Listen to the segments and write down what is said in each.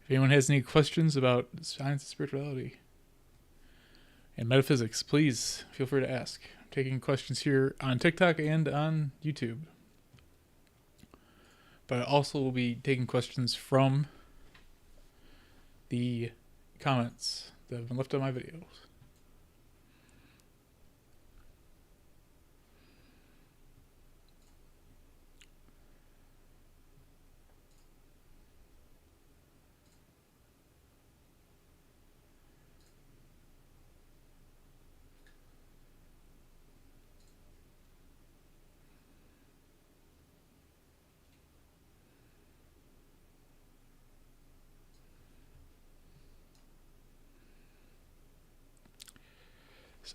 If anyone has any questions about science and spirituality and metaphysics, please feel free to ask. I'm taking questions here on TikTok and on YouTube. But I also will be taking questions from the comments that have been left on my videos.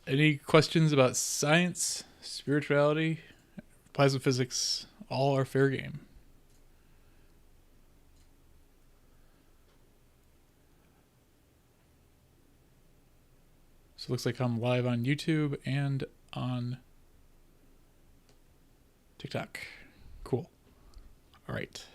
Any questions about science, spirituality, plasma physics? All are fair game. So it looks like I'm live on YouTube and on TikTok. Cool. All right.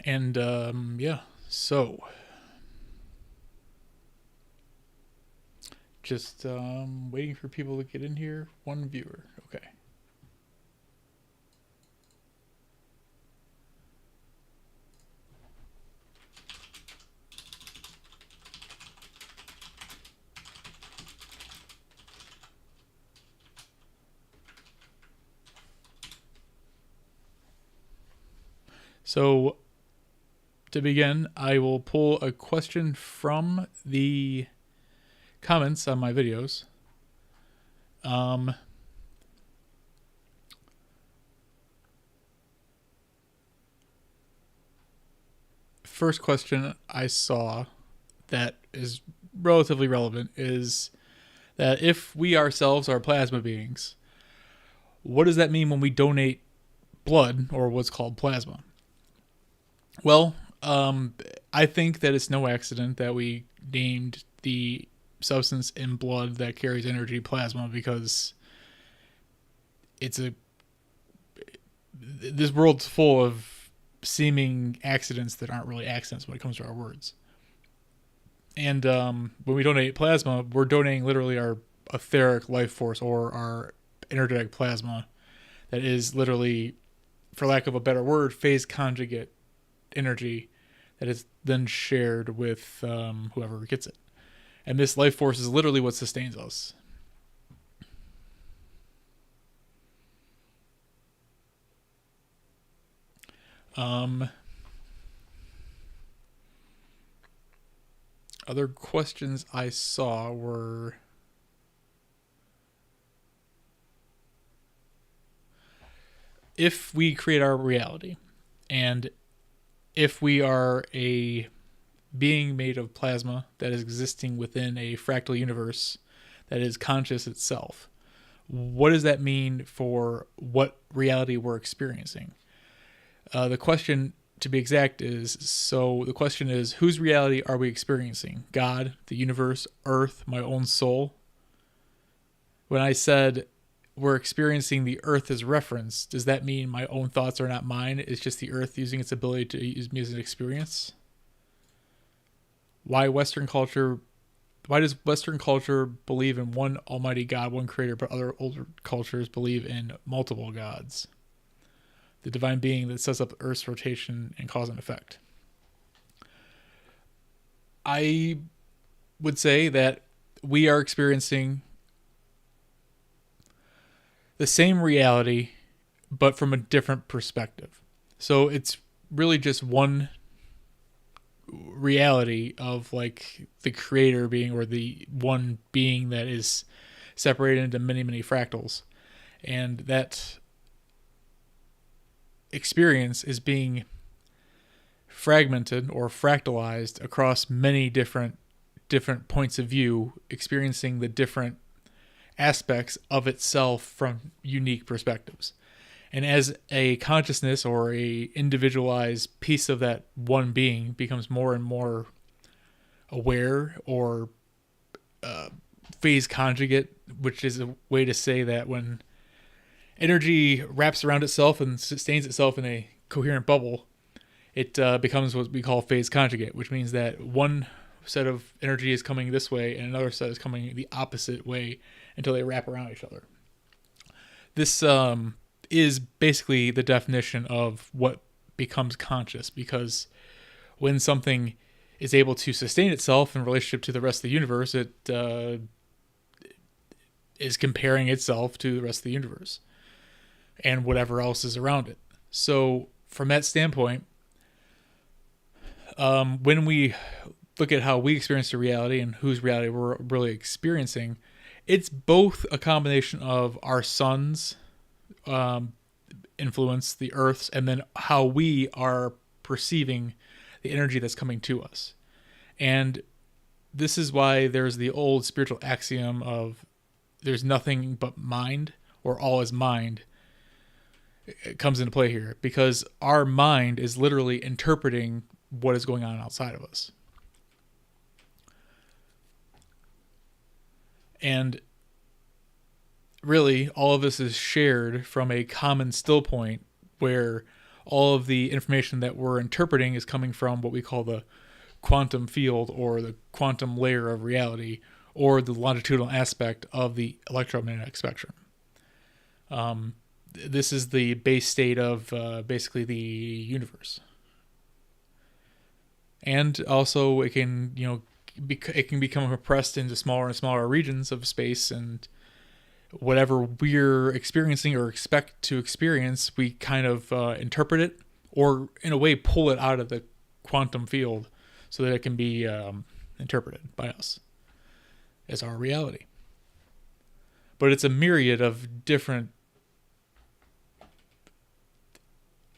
And yeah, so just waiting for people to get in here. One viewer. Okay. So to begin, I will pull a question from the comments on my videos. First question I saw that is relatively relevant is that if we ourselves are plasma beings, what does that mean when we donate blood, or what's called plasma? Well, I think that it's no accident that we named the substance in blood that carries energy plasma, because this world's full of seeming accidents that aren't really accidents when it comes to our words. And when we donate plasma, we're donating literally our etheric life force, or our energetic plasma, that is literally, for lack of a better word, phase conjugate energy that is then shared with whoever gets it. And this life force is literally what sustains us. Other questions I saw were, if we create our reality, and if we are a being made of plasma that is existing within a fractal universe that is conscious itself, what does that mean for what reality we're experiencing? The question, to be exact, the question is, whose reality are we experiencing? God, the universe, Earth, my own soul? When I said we're experiencing the Earth as reference, does that mean my own thoughts are not mine? It's just the Earth using its ability to use me as an experience? Why does Western culture believe in one almighty God, one creator, but other older cultures believe in multiple gods? The divine being that sets up Earth's rotation and cause and effect. I would say that we are experiencing the same reality, but from a different perspective. So it's really just one reality of like the creator being, or the one being that is separated into many, many fractals. And that experience is being fragmented or fractalized across many different different points of view, experiencing the different aspects of itself from unique perspectives. And as a consciousness or a individualized piece of that one being becomes more and more aware, or phase conjugate, which is a way to say that when energy wraps around itself and sustains itself in a coherent bubble, it becomes what we call phase conjugate, which means that one set of energy is coming this way and another set is coming the opposite way until they wrap around each other. This is basically the definition of what becomes conscious, because when something is able to sustain itself in relationship to the rest of the universe, it is comparing itself to the rest of the universe and whatever else is around it. So from that standpoint, when we look at how we experience the reality and whose reality we're really experiencing, it's both a combination of our sun's influence, the Earth's, and then how we are perceiving the energy that's coming to us. And this is why there's the old spiritual axiom of there's nothing but mind, or all is mind. It comes into play here because our mind is literally interpreting what is going on outside of us. And really, all of this is shared from a common still point where all of the information that we're interpreting is coming from what we call the quantum field, or the quantum layer of reality, or the longitudinal aspect of the electromagnetic spectrum. This is the base state of basically the universe. And also it can, it can become compressed into smaller and smaller regions of space, and whatever we're experiencing or expect to experience, we kind of interpret it, or in a way pull it out of the quantum field so that it can be interpreted by us as our reality. But it's a myriad of different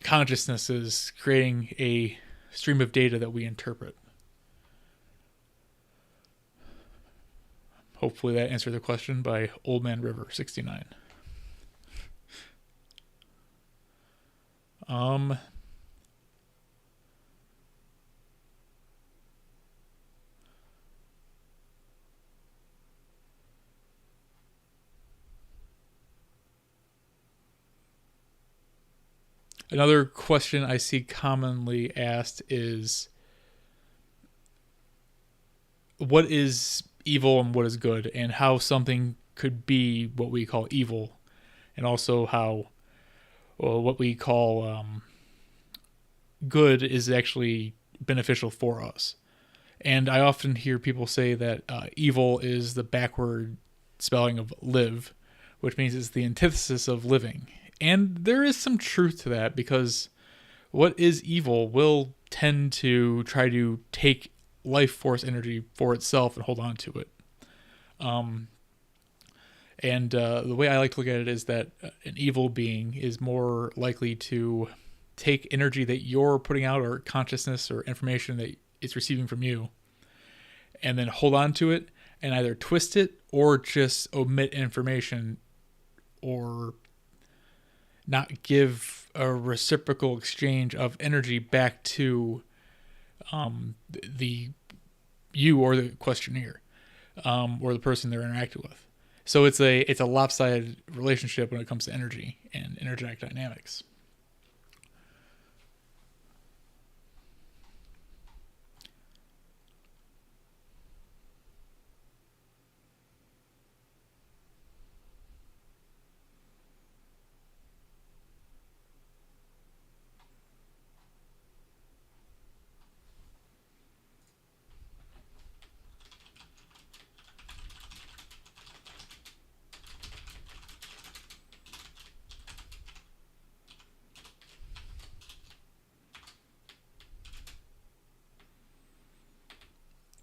consciousnesses creating a stream of data that we interpret. Hopefully that answered the question by Old Man River 69. Another question I see commonly asked is, what is evil and what is good, and how something could be what we call evil, and also how what we call good is actually beneficial for us. And I often hear people say that evil is the backward spelling of live, which means it's the antithesis of living. And there is some truth to that, because what is evil will tend to try to take life force energy for itself and hold on to it. The way I like to look at it is that an evil being is more likely to take energy that you're putting out, or consciousness or information that it's receiving from you, and then hold on to it and either twist it or just omit information, or not give a reciprocal exchange of energy back to the you or the questionnaire, or the person they're interacting with. So it's a lopsided relationship when it comes to energy and energetic dynamics.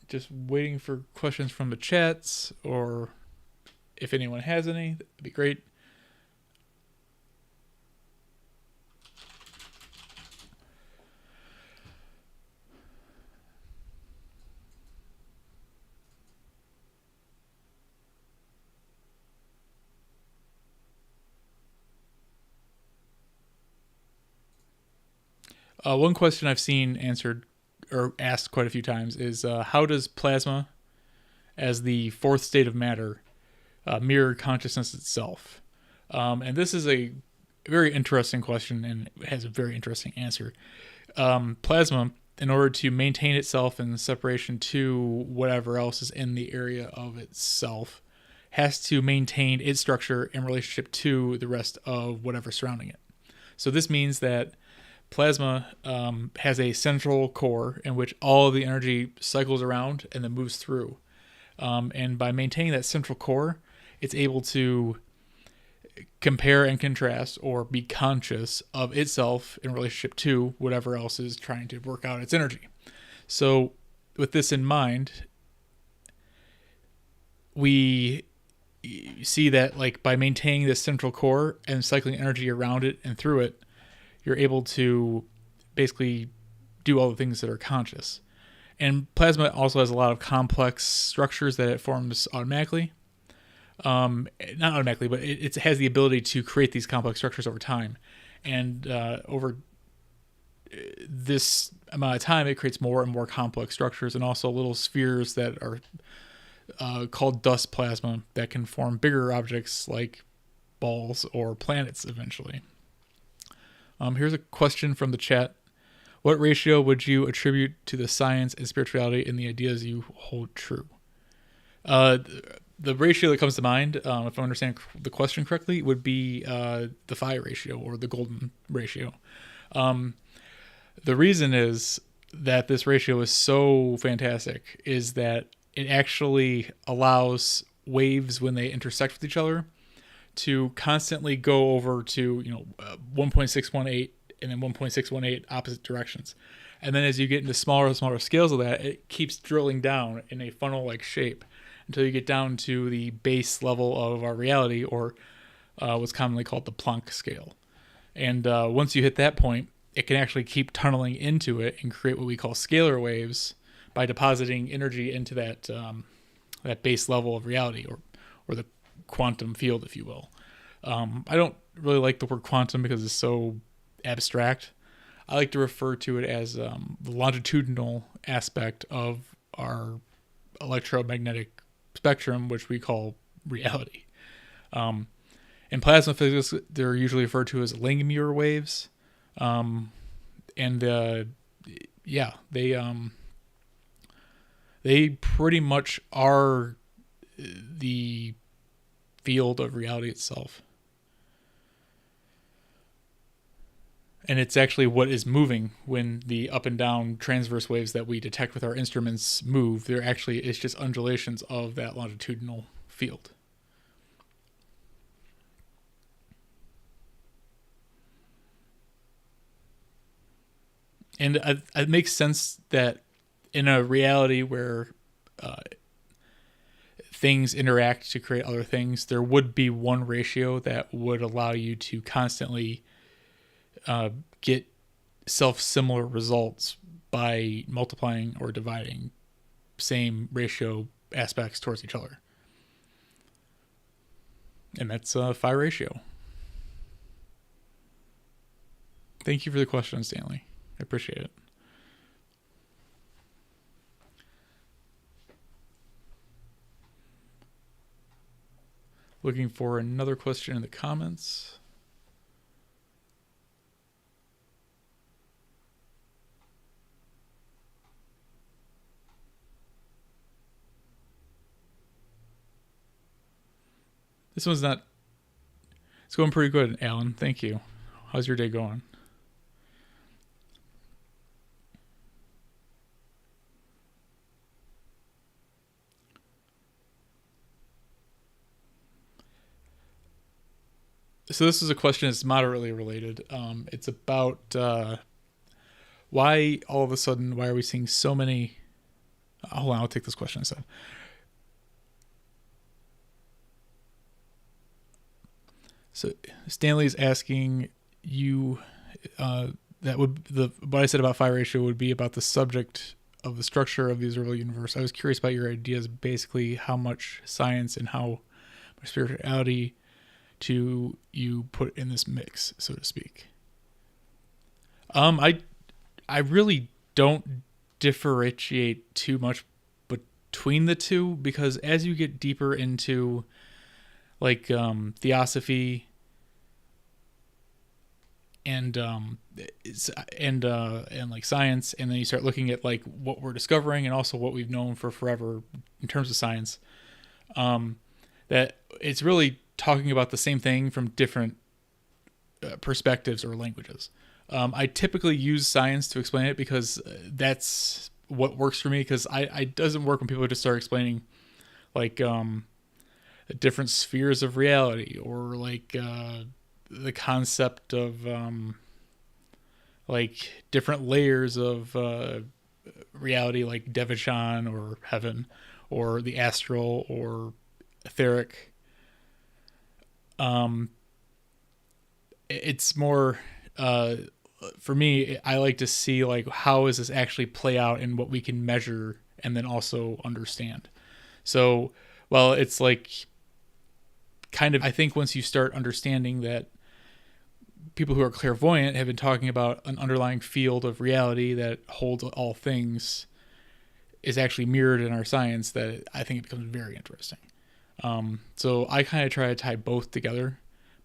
Just waiting for questions from the chats, or if anyone has any, that'd be great. One question I've seen answered or asked quite a few times is how does plasma, as the fourth state of matter, mirror consciousness itself? And this is a very interesting question and it has a very interesting answer. Plasma, in order to maintain itself in separation to whatever else is in the area of itself, has to maintain its structure in relationship to the rest of whatever surrounding it. So this means that plasma has a central core in which all of the energy cycles around and then moves through. And by maintaining that central core, it's able to compare and contrast or be conscious of itself in relationship to whatever else is trying to work out its energy. So with this in mind, we see that like by maintaining this central core and cycling energy around it and through it, you're able to basically do all the things that are conscious. And plasma also has a lot of complex structures that it forms automatically. Not automatically, but it has the ability to create these complex structures over time. And over this amount of time, it creates more and more complex structures and also little spheres that are called dust plasma that can form bigger objects like balls or planets eventually. Here's a question from the chat. What ratio would you attribute to the science and spirituality in the ideas you hold true? The ratio that comes to mind, if I understand the question correctly, would be the phi ratio or the golden ratio. The reason is that this ratio is so fantastic is that it actually allows waves when they intersect with each other to constantly go over to 1.618 and then 1.618 opposite directions. And then as you get into smaller and smaller scales of that, it keeps drilling down in a funnel-like shape until you get down to the base level of our reality, or what's commonly called the Planck scale. And once you hit that point, it can actually keep tunneling into it and create what we call scalar waves by depositing energy into that that base level of reality, or the quantum field, if you will. I don't really like the word quantum because it's so abstract. I like to refer to it as the longitudinal aspect of our electromagnetic spectrum, which we call reality. In plasma physics, they're usually referred to as Langmuir waves. They pretty much are the field of reality itself. And it's actually what is moving when the up and down transverse waves that we detect with our instruments move. It's just undulations of that longitudinal field. And it makes sense that in a reality where things interact to create other things, there would be one ratio that would allow you to constantly get self-similar results by multiplying or dividing same ratio aspects towards each other. And that's phi ratio. Thank you for the question, Stanley. I appreciate it. Looking for another question in the comments. This one's not... It's going pretty good, Alan. Thank you. How's your day going? So this is a question that's moderately related. It's about why all of a sudden, why are we seeing so many... Hold on, I'll take this question instead. So Stanley's asking you what I said about phi ratio would be about the subject of the structure of the observable universe. I was curious about your ideas, basically how much science and how much spirituality you put in this mix, so to speak. I I really don't differentiate too much between the two, because as you get deeper into like theosophy and like science, and then you start looking at like what we're discovering and also what we've known for forever in terms of science, that it's really talking about the same thing from different perspectives or languages. I typically use science to explain it because that's what works for me, because it doesn't work when people just start explaining like different spheres of reality, or like the concept of like different layers of reality, like Devachan or heaven, or the astral or etheric. It's more for me, I like to see like how does this actually play out in what we can measure and then also understand. So, well, it's like kind of, I think once you start understanding that people who are clairvoyant have been talking about an underlying field of reality that holds all things is actually mirrored in our science, that I think it becomes very interesting. So I kind of try to tie both together.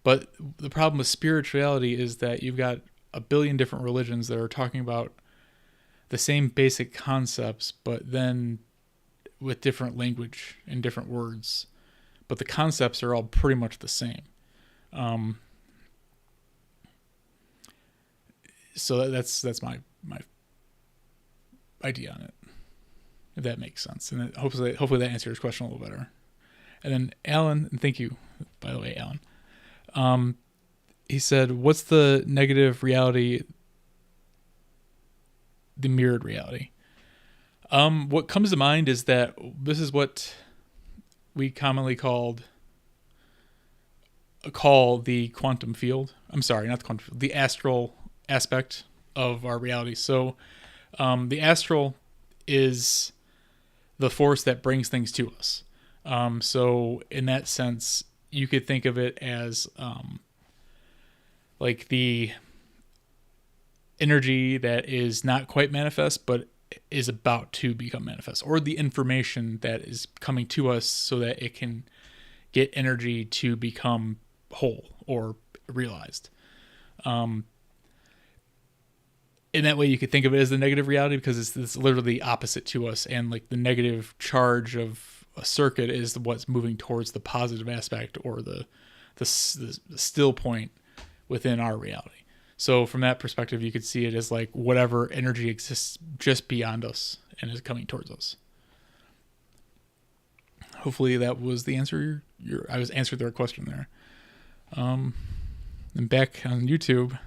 But the problem with spirituality is that you've got a billion different religions that are talking about the same basic concepts, but then with different language and different words. But the concepts are all pretty much the same. So that's my idea on it, if that makes sense. And hopefully that answers your question a little better. And then Alan, and thank you, by the way, Alan. He said, what's the negative reality, the mirrored reality? What comes to mind is that this is what we commonly call the quantum field. I'm sorry, not the quantum field, the astral aspect of our reality. So the astral is the force that brings things to us. So in that sense, you could think of it as like the energy that is not quite manifest, but is about to become manifest, or the information that is coming to us so that it can get energy to become whole or realized. In that way, you could think of it as the negative reality, because it's literally opposite to us, and like the negative charge of a circuit is what's moving towards the positive aspect, or the still point within our reality. So from that perspective, you could see it as like whatever energy exists just beyond us and is coming towards us. Hopefully that was the answer. I was answered their question there. And back on YouTube,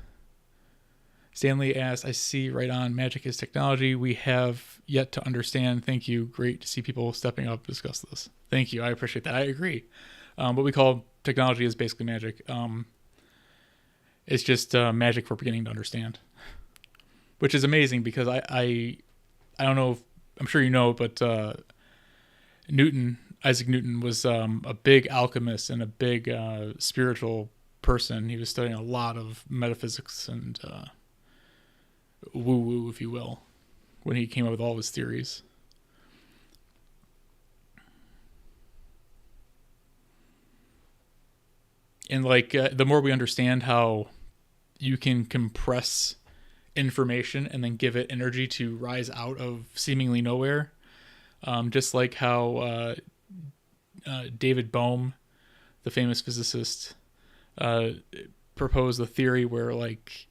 Stanley asked, I see right on, magic is technology we have yet to understand. Thank you. Great to see people stepping up to discuss this. Thank you. I appreciate that. I agree. What we call technology is basically magic. It's just magic we're beginning to understand, which is amazing, because I don't know if, I'm sure you know, but Isaac Newton was a big alchemist and a big spiritual person. He was studying a lot of metaphysics and woo-woo, if you will, when he came up with all his theories. And like the more we understand how you can compress information and then give it energy to rise out of seemingly nowhere, just like how David Bohm, the famous physicist, proposed a theory where, like,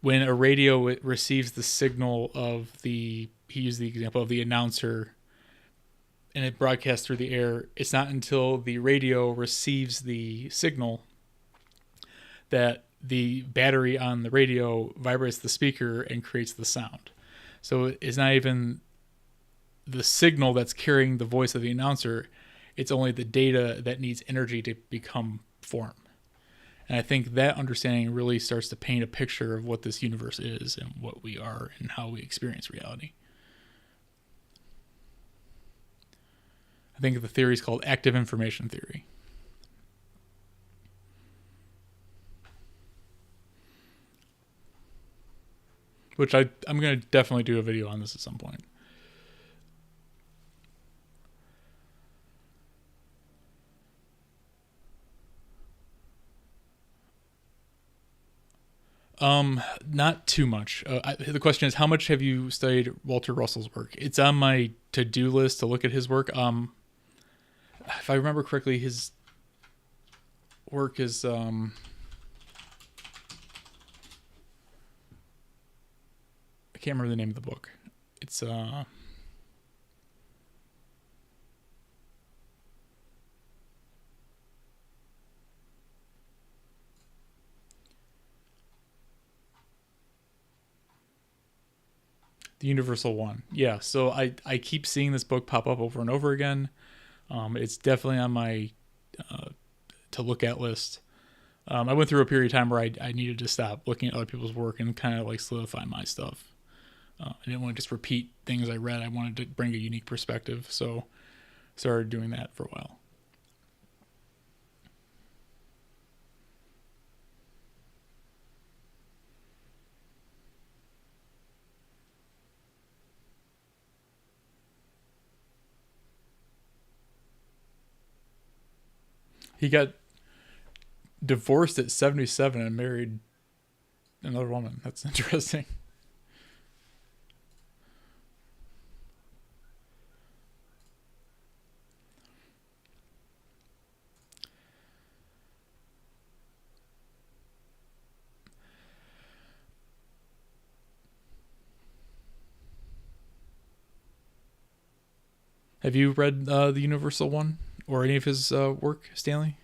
when a radio receives the signal of he used the example of the announcer, and it broadcasts through the air, it's not until the radio receives the signal that the battery on the radio vibrates the speaker and creates the sound. So it's not even the signal that's carrying the voice of the announcer, it's only the data that needs energy to become form. And I think that understanding really starts to paint a picture of what this universe is and what we are and how we experience reality. I think the theory is called active information theory. which I'm going to definitely do a video on this at some point. Not too much. The question is, how much have you studied Walter Russell's work? It's on my to-do list to look at his work. If I remember correctly, his work is I can't remember the name of the book. It's The Universal One. Yeah, so I keep seeing this book pop up over and over again. It's definitely on my to look at list. I went through a period of time where I needed to stop looking at other people's work and kind of like solidify my stuff. I didn't want to just repeat things I read. I wanted to bring a unique perspective, so started doing that for a while. He got divorced at 77 and married another woman. That's interesting. Have you read The Universal One or any of his work, Stanley?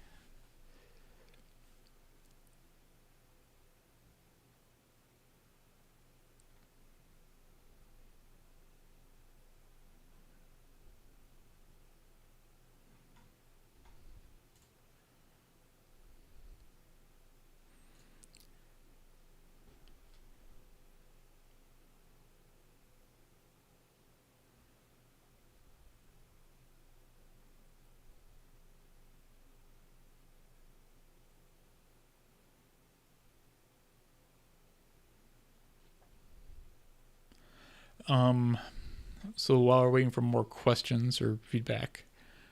So while we're waiting for more questions or feedback,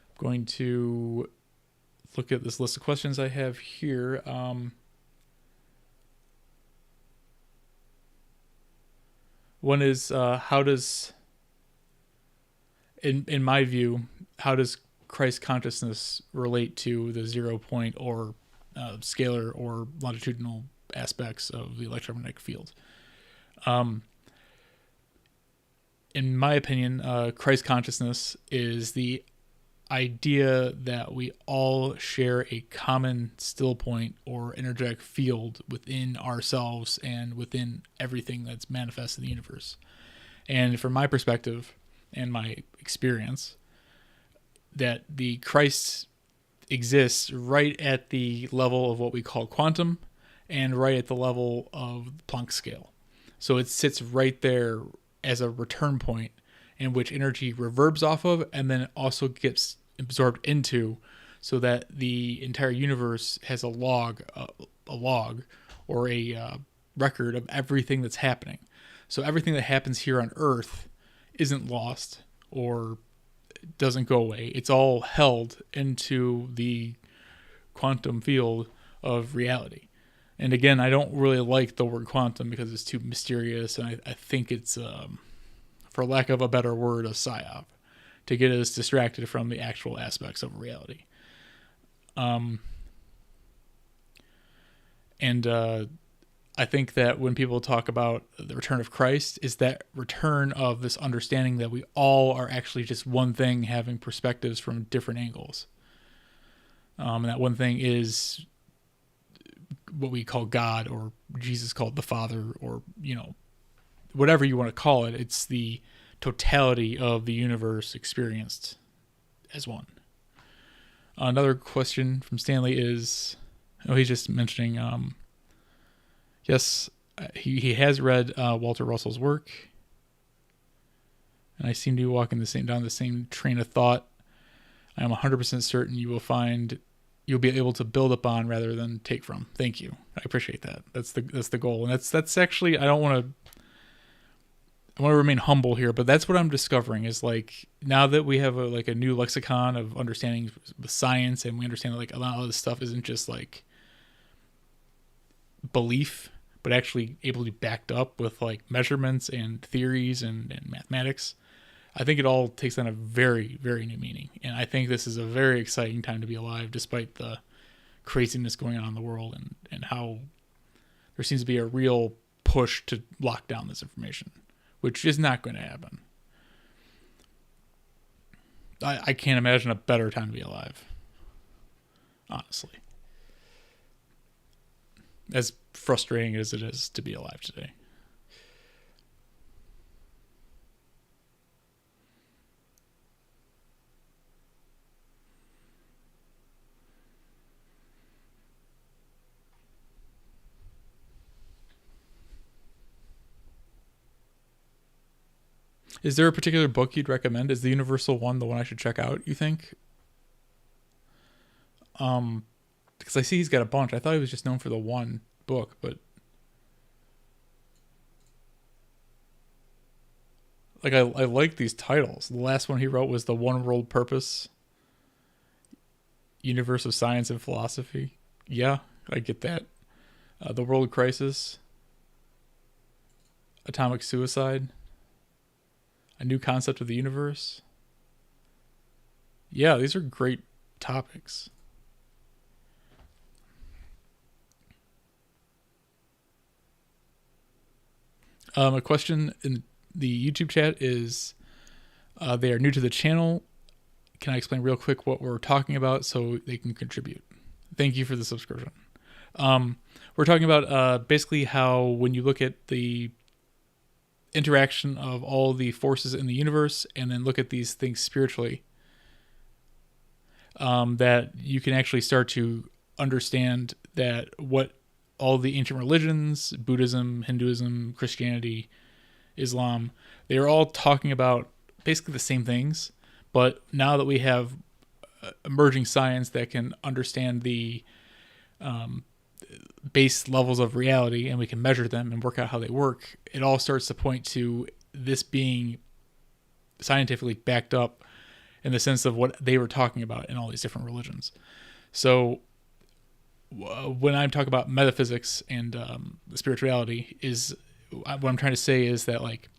I'm going to look at this list of questions I have here. One is how does, in my view, how does Christ consciousness relate to the 0 point or scalar or longitudinal aspects of the electromagnetic field? In my opinion, Christ consciousness is the idea that we all share a common still point or energetic field within ourselves and within everything that's manifest in the universe. And from my perspective and my experience, that the Christ exists right at the level of what we call quantum and right at the level of the Planck scale. So it sits right there as a return point in which energy reverbs off of and then also gets absorbed into, so that the entire universe has a log or a record of everything that's happening. So everything that happens here on Earth isn't lost or doesn't go away. It's all held into the quantum field of reality. And again, I don't really like the word quantum because it's too mysterious, and I think it's, for lack of a better word, a psyop to get us distracted from the actual aspects of reality. And I think that when people talk about the return of Christ, is that return of this understanding that we all are actually just one thing having perspectives from different angles. And that one thing is what we call God, or Jesus called the Father, or, whatever you want to call it. It's the totality of the universe experienced as one. Another question from Stanley is, he's just mentioning, yes, he has read Walter Russell's work, and I seem to be walking down the same train of thought. I am 100% certain you'll be able to build upon rather than take from. Thank you. I appreciate that. That's the goal. And that's actually, I don't want to I want to remain humble here, but that's what I'm discovering is like now that we have a new lexicon of understanding science, and we understand that like a lot of this stuff isn't just like belief, but actually able to be backed up with like measurements and theories and mathematics. I think it all takes on a very, very new meaning. And I think this is a very exciting time to be alive, despite the craziness going on in the world and how there seems to be a real push to lock down this information, which is not going to happen. I can't imagine a better time to be alive, honestly. As frustrating as it is to be alive today. Is there a particular book you'd recommend? Is the Universal one the one I should check out, you think? Because I see he's got a bunch. I thought he was just known for the one book, but like I like these titles. The last one he wrote was The One World Purpose, Universe of Science and Philosophy. Yeah, I get that. The World Crisis, Atomic Suicide, A New Concept of the Universe. Yeah, these are great topics. A question in the YouTube chat is, they are new to the channel. Can I explain real quick what we're talking about so they can contribute? Thank you for the subscription. We're talking about basically how when you look at the interaction of all the forces in the universe and then look at these things spiritually, that you can actually start to understand that what all the ancient religions, Buddhism, Hinduism, Christianity, Islam, they are all talking about basically the same things. But now that we have emerging science that can understand the base levels of reality and we can measure them and work out how they work, it all starts to point to this being scientifically backed up in the sense of what they were talking about in all these different religions. So when I talk about metaphysics and spirituality, is what I'm trying to say is that like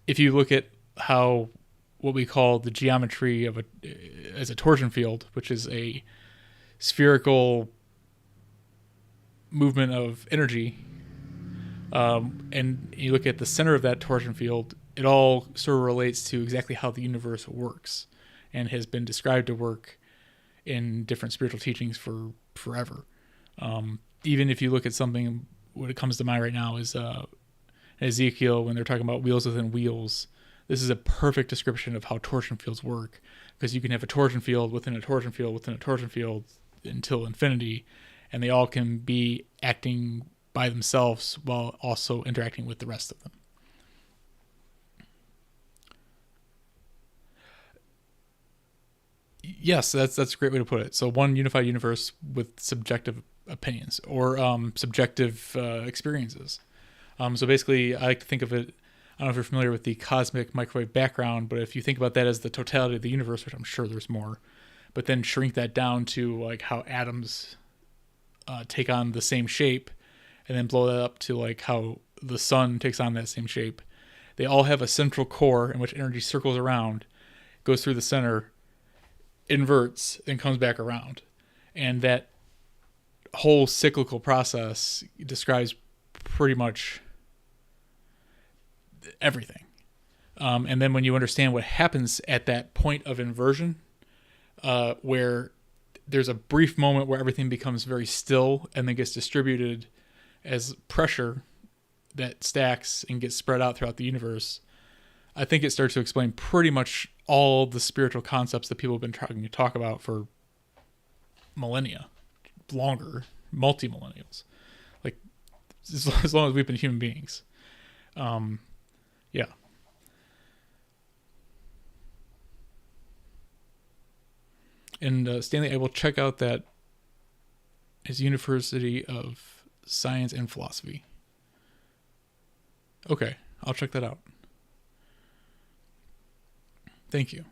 if you look at how what we call the geometry of as a torsion field, which is a spherical movement of energy, and you look at the center of that torsion field, it all sort of relates to exactly how the universe works and has been described to work in different spiritual teachings for forever. Even if you look at something, what it comes to mind right now is Ezekiel, when they're talking about wheels within wheels. This is a perfect description of how torsion fields work, because you can have a torsion field within a torsion field within a torsion field until infinity, and they all can be acting by themselves while also interacting with the rest of them. Yes, that's a great way to put it. So one unified universe with subjective opinions or subjective experiences. So basically, I like to think of it, I don't know if you're familiar with the cosmic microwave background, but if you think about that as the totality of the universe, which I'm sure there's more, but then shrink that down to like how atoms take on the same shape, and then blow that up to like how the sun takes on that same shape. They all have a central core in which energy circles around, goes through the center, inverts, and comes back around. And that whole cyclical process describes pretty much everything. And then when you understand what happens at that point of inversion, where there's a brief moment where everything becomes very still and then gets distributed as pressure that stacks and gets spread out throughout the universe, I think it starts to explain pretty much all the spiritual concepts that people have been trying to talk about for millennia, longer, multi-millennials, like as long as we've been human beings. Yeah. And Stanley, I will check out that his University of Science and Philosophy. Okay, I'll check that out. Thank you.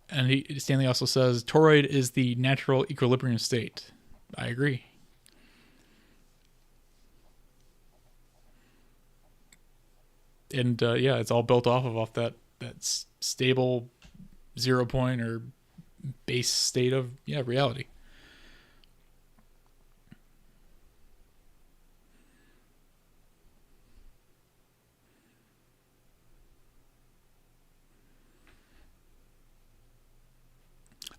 And Stanley also says toroid is the natural equilibrium state. I agree. And yeah, it's all built off that stable 0 point or base state of reality.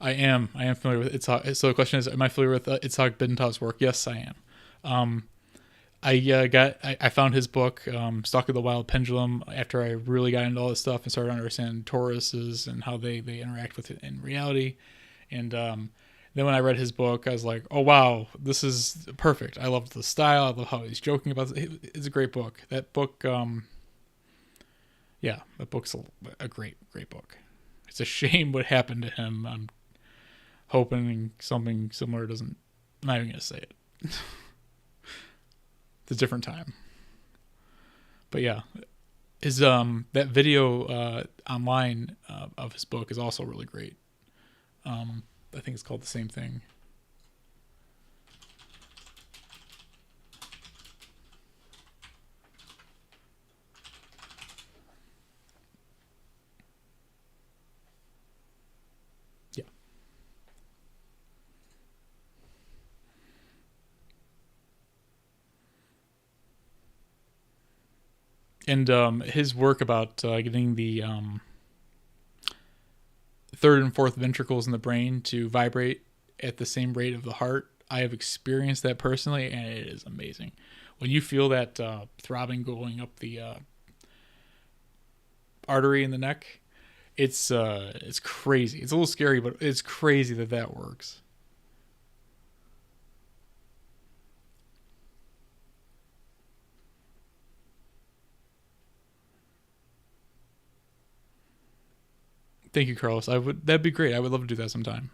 I am familiar with Itzhak. So the question is, am I familiar with Itzhak Biddentov's work? Yes, I am. I found his book, Stalk of the Wild Pendulum, after I really got into all this stuff and started understanding toruses and how they interact with it in reality. And then when I read his book, I was like, oh wow, this is perfect. I loved the style. I love how he's joking about it. It's a great book. That book, that book's a great book. It's a shame what happened to him. I'm hoping something similar doesn't. I'm not even gonna say it. It's a different time. But yeah, his that video online of his book is also really great. I think it's called the same thing. Yeah. And his work about getting the third and fourth ventricles in the brain to vibrate at the same rate of the heart. I have experienced that personally, and it is amazing. When you feel that throbbing going up the artery in the neck, it's crazy. It's a little scary, but it's crazy that works. Thank you, Carlos. That'd be great. I would love to do that sometime.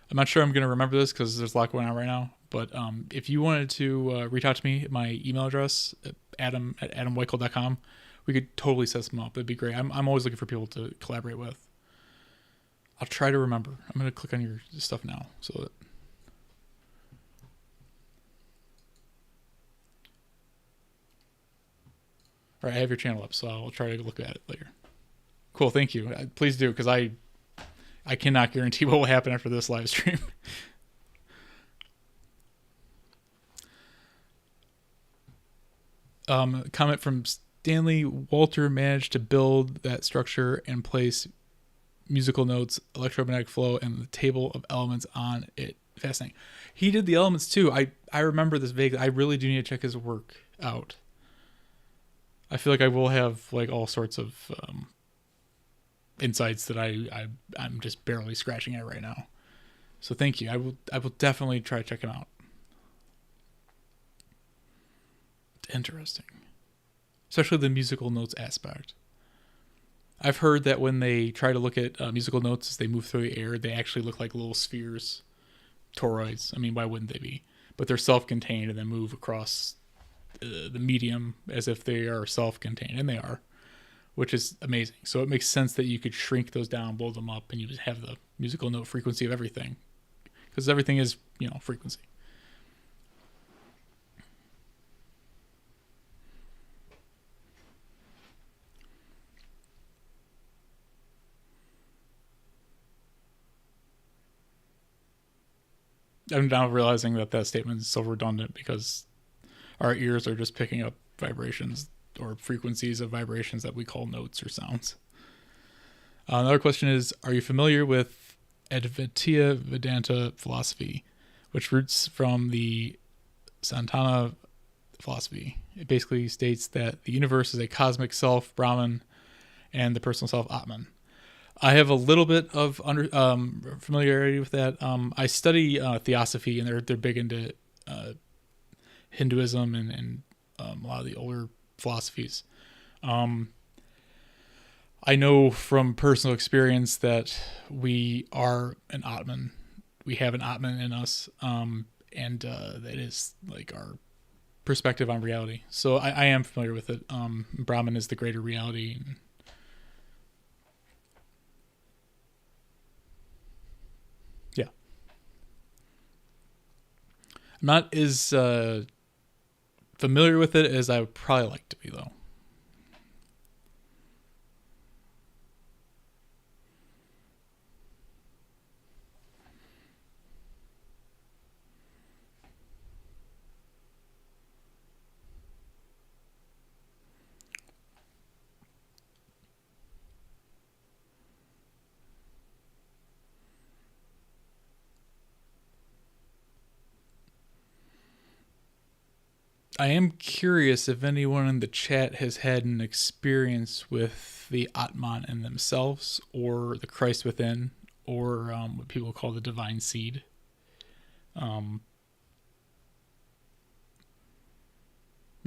I'm not sure I'm going to remember this because there's a lot going on right now. But if you wanted to reach out to me, my email address, adam@adamweichel.com, we could totally set some up. It'd be great. I'm always looking for people to collaborate with. I'll try to remember. I'm going to click on your stuff now. So that... All right, I have your channel up, so I'll try to look at it later. Cool, thank you. Please do, because I cannot guarantee what will happen after this live stream. Comment from Stanley. Walter managed to build that structure and place musical notes, electromagnetic flow, and the table of elements on it. Fascinating. He did the elements too. I remember this vaguely. I really do need to check his work out. I feel like I will have like all sorts of insights that I'm just barely scratching at right now. So thank you. I will definitely try to check him out. Interesting. Especially the musical notes aspect. I've heard that when they try to look at musical notes as they move through the air, they actually look like little spheres, toroids. I mean, why wouldn't they be? But they're self-contained and then move across the medium as if they are self-contained, and they are, which is amazing. So it makes sense that you could shrink those down, blow them up, and you just have the musical note frequency of everything, because everything is, frequency. I'm now realizing that statement is so redundant because our ears are just picking up vibrations or frequencies of vibrations that we call notes or sounds. Another question is, are you familiar with Advaita Vedanta philosophy, which roots from the Santana philosophy? It basically states that the universe is a cosmic self, Brahman, and the personal self, Atman. I have a little bit of familiarity with that. I study theosophy, and they're big into Hinduism and a lot of the older philosophies. I know from personal experience that we are an Atman. We have an Atman in us, and that is like our perspective on reality. So I am familiar with it. Brahman is the greater reality. I'm not as familiar with it as I would probably like to be, though. I am curious if anyone in the chat has had an experience with the Atman in themselves, or the Christ within, or what people call the divine seed. You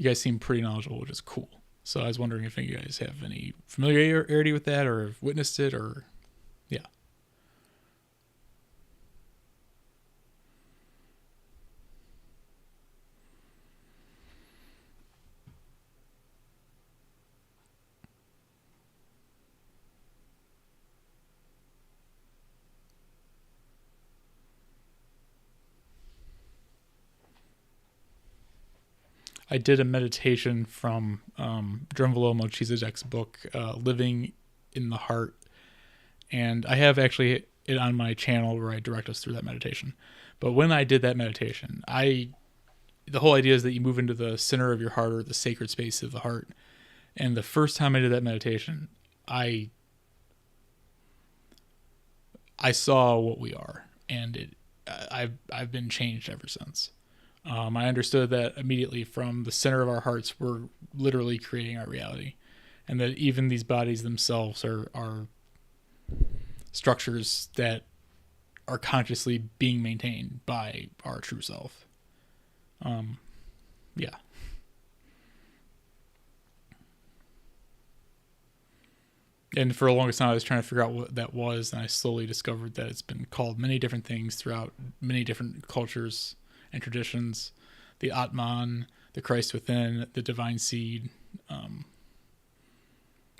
guys seem pretty knowledgeable, which is cool. So I was wondering if you guys have any familiarity with that, or have witnessed it, or yeah. I did a meditation from Drunvalo Melchizedek's book, Living in the Heart. And I have actually it on my channel where I direct us through that meditation. But when I did that meditation, the whole idea is that you move into the center of your heart, or the sacred space of the heart. And the first time I did that meditation, I saw what we are, and I've been changed ever since. I understood that immediately from the center of our hearts, we're literally creating our reality, and that even these bodies themselves are structures that are consciously being maintained by our true self. Yeah. And for the longest time, I was trying to figure out what that was, and I slowly discovered that it's been called many different things throughout many different cultures and traditions. The Atman, the Christ within, the divine seed,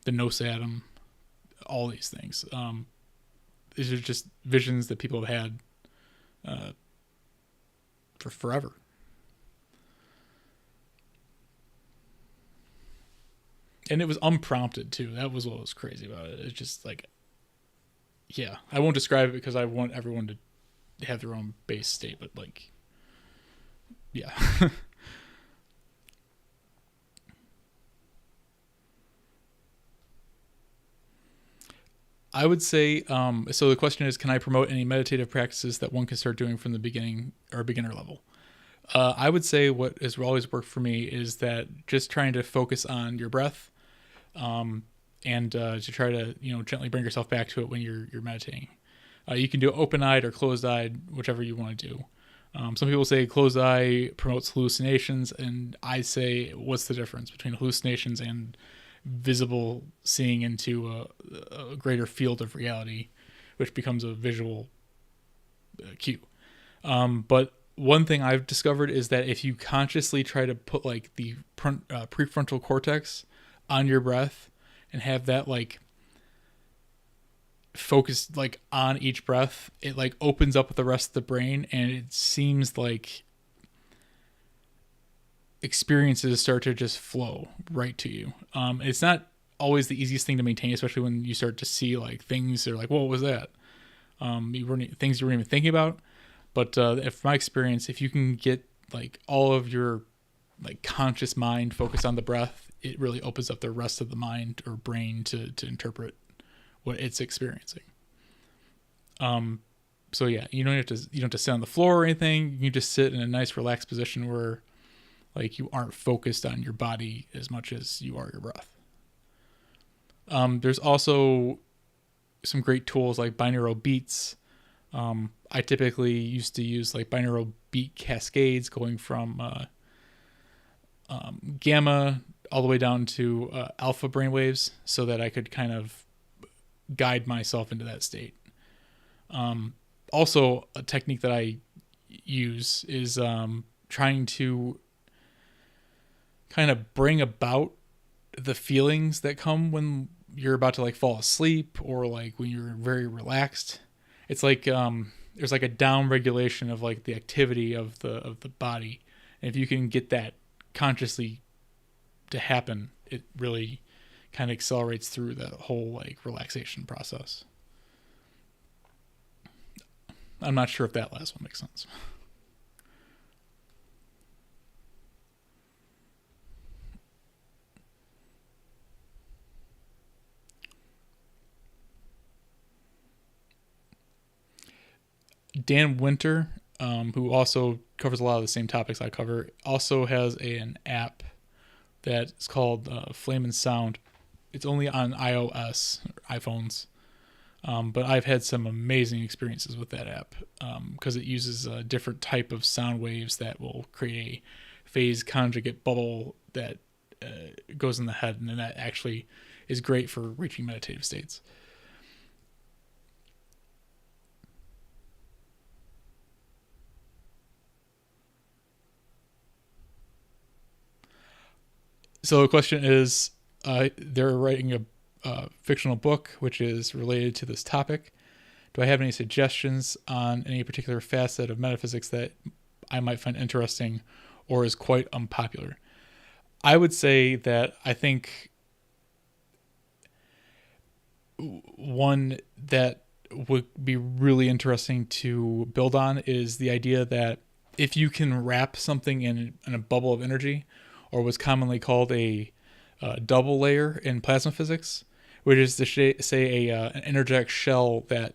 the Nos Atom, all these things. These are just visions that people have had for forever. And it was unprompted too. That was what was crazy about it. It's just like, yeah, I won't describe it because I want everyone to have their own base state, but like, yeah. I would say, so the question is, can I promote any meditative practices that one can start doing from the beginning or beginner level? I would say what has always worked for me is that just trying to focus on your breath, and to try to gently bring yourself back to it when you're meditating. You can do open-eyed or closed-eyed, whichever you want to do. Some people say closed eye promotes hallucinations, and I say, what's the difference between hallucinations and visible seeing into a greater field of reality, which becomes a visual cue. But one thing I've discovered is that if you consciously try to put like the prefrontal cortex on your breath and have that like focused like on each breath, it like opens up the rest of the brain, and it seems like experiences start to just flow right to you. It's not always the easiest thing to maintain, especially when you start to see like things that are like, what was that? Things you weren't even thinking about. But if my experience, if you can get like all of your like conscious mind focused on the breath, it really opens up the rest of the mind or brain to interpret what it's experiencing. So yeah, you don't have to sit on the floor or anything. You can just sit in a nice relaxed position where like you aren't focused on your body as much as you are your breath. There's also some great tools like binaural beats. I typically used to use like binaural beat cascades going from gamma all the way down to alpha brainwaves, so that I could kind of guide myself into that state. Also, a technique that I use is trying to kind of bring about the feelings that come when you're about to like fall asleep, or like when you're very relaxed. It's like there's like a down regulation of like the activity of the body. And if you can get that consciously to happen, it really kind of accelerates through the whole like relaxation process. I'm not sure if that last one makes sense. Dan Winter, who also covers a lot of the same topics I cover, also has an app that's called Flame and Sound. It's only on iOS, or iPhones, but I've had some amazing experiences with that app because it uses a different type of sound waves that will create a phase conjugate bubble that goes in the head, and then that actually is great for reaching meditative states. So the question is, they're writing a fictional book which is related to this topic. Do I have any suggestions on any particular facet of metaphysics that I might find interesting or is quite unpopular? I would say that I think one that would be really interesting to build on is the idea that if you can wrap something in a bubble of energy, or what's commonly called a double layer in plasma physics, which is to say an energetic shell that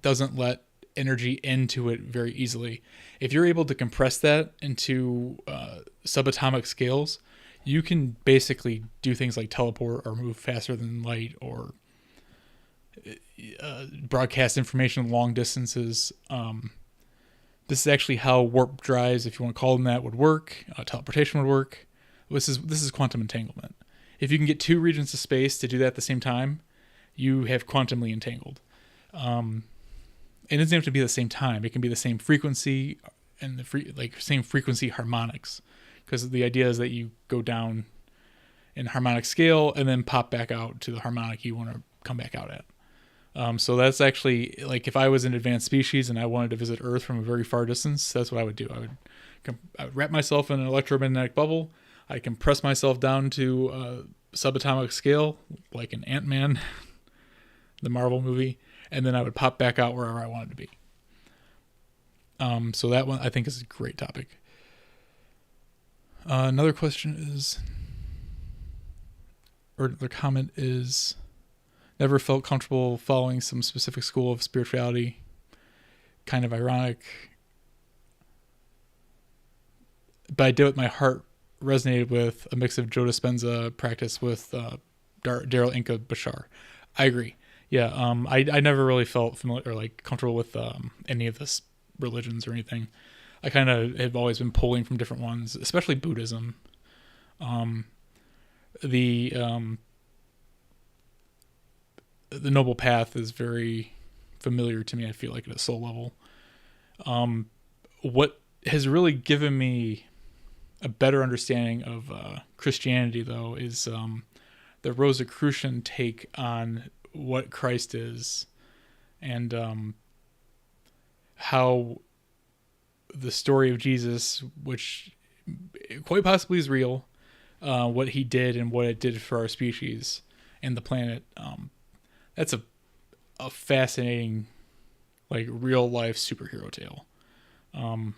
doesn't let energy into it very easily. If you're able to compress that into subatomic scales, you can basically do things like teleport or move faster than light or broadcast information long distances. This is actually how warp drives, if you want to call them that, would work. Teleportation would work. This is quantum entanglement. If you can get two regions of space to do that at the same time, you have quantumly entangled. It doesn't have to be the same time. It can be the same frequency and same frequency harmonics, because the idea is that you go down in harmonic scale and then pop back out to the harmonic you want to come back out at. So that's actually, like, if I was an advanced species and I wanted to visit Earth from a very far distance, that's what I would do. I would wrap myself in an electromagnetic bubble. I compress myself down to a subatomic scale, like an Ant-Man, the Marvel movie, and then I would pop back out wherever I wanted to be. So that one I think is a great topic. Another question is, or the comment is, never felt comfortable following some specific school of spirituality. Kind of ironic. But I did what my heart resonated with, a mix of Joe Dispenza practice with Daryl Inca Bashar. I agree. Yeah, I never really felt familiar or like comfortable with any of this religions or anything. I kind of have always been pulling from different ones, especially Buddhism. The Noble Path is very familiar to me. I feel like at a soul level. What has really given me a better understanding of Christianity, though, is the Rosicrucian take on what Christ is, and how the story of Jesus, which quite possibly is real, what he did and what it did for our species and the planet. That's a fascinating, like, real life superhero tale. I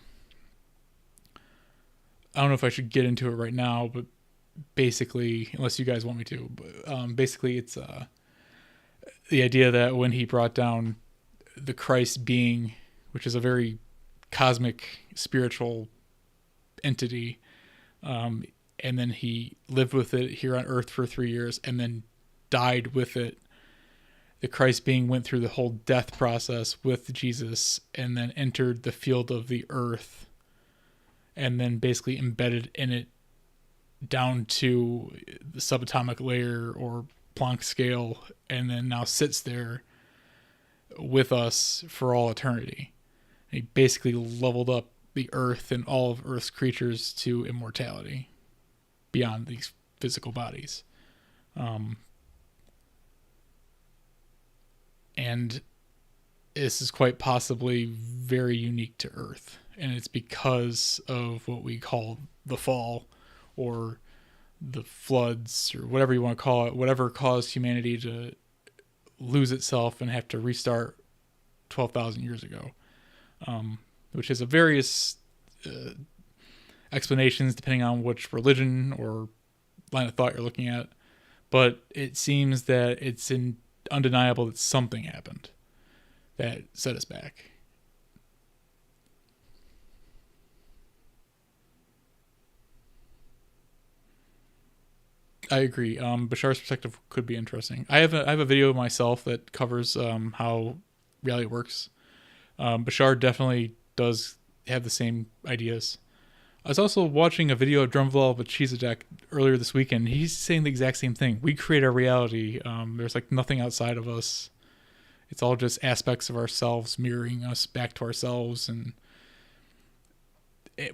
don't know if I should get into it right now, but basically, unless you guys want me to, but basically it's the idea that when he brought down the Christ being, which is a very cosmic spiritual entity, and then he lived with it here on Earth for 3 years and then died with it. The Christ being went through the whole death process with Jesus and then entered the field of the earth and then basically embedded in it down to the subatomic layer or Planck scale, and then now sits there with us for all eternity. He basically leveled up the earth and all of Earth's creatures to immortality beyond these physical bodies. And this is quite possibly very unique to Earth, and it's because of what we call the fall, or the floods, or whatever you want to call it, whatever caused humanity to lose itself and have to restart 12,000 years ago, which is a various explanations depending on which religion or line of thought you're looking at, but it seems that it's undeniable that something happened that set us back. I agree. Bashar's perspective could be interesting. I have a video myself that covers how reality works. Bashar definitely does have the same ideas. I was also watching a video of Drumvall with Chizadek earlier this weekend. He's saying the exact same thing. We create our reality. There's like nothing outside of us. It's all just aspects of ourselves mirroring us back to ourselves, and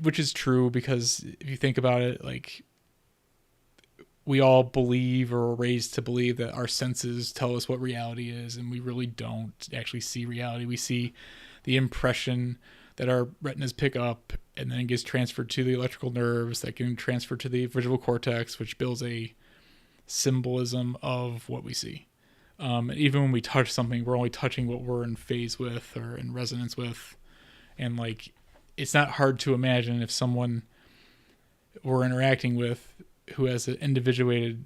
which is true, because if you think about it, like, we all believe, or are raised to believe, that our senses tell us what reality is, and we really don't actually see reality. We see the impression that our retinas pick up, and then it gets transferred to the electrical nerves that can transfer to the visual cortex, which builds a symbolism of what we see. And even when we touch something, we're only touching what we're in phase with or in resonance with. And like, it's not hard to imagine if someone we're interacting with who has an individuated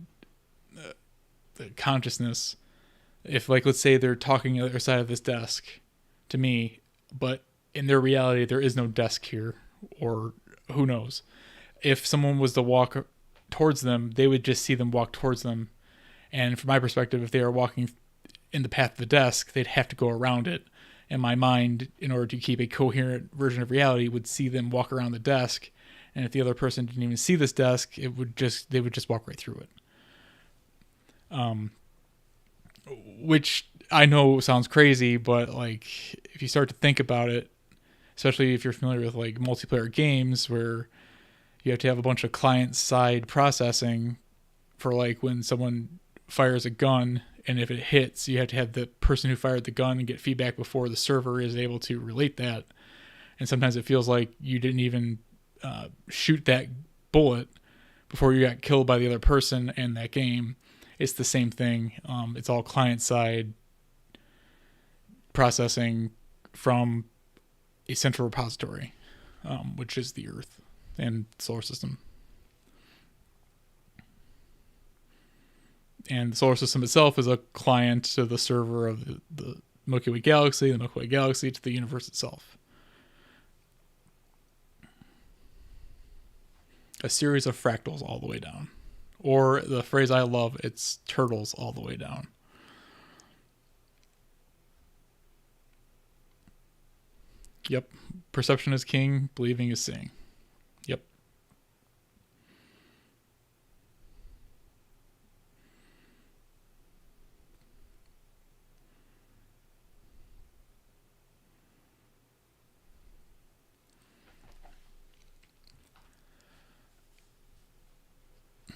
consciousness, if, like, let's say they're talking on the other side of this desk to me, but in their reality there is no desk here, or who knows, if someone was to walk towards them, they would just see them walk towards them. And from my perspective, if they are walking in the path of the desk, they'd have to go around it. And my mind, in order to keep a coherent version of reality, would see them walk around the desk. And if the other person didn't even see this desk, they would just walk right through it. Which I know sounds crazy, but like, if you start to think about it, especially if you're familiar with like multiplayer games where you have to have a bunch of client-side processing for, like, when someone fires a gun, and if it hits, you have to have the person who fired the gun get feedback before the server is able to relate that. And sometimes it feels like you didn't even shoot that bullet before you got killed by the other person in that game. It's the same thing. It's all client-side processing from a central repository, which is the Earth and solar system. And the solar system itself is a client to the server of the Milky Way galaxy, the Milky Way galaxy to the universe itself. A series of fractals all the way down. Or the phrase I love, it's turtles all the way down. Yep. Perception is king, believing is seeing. Yep.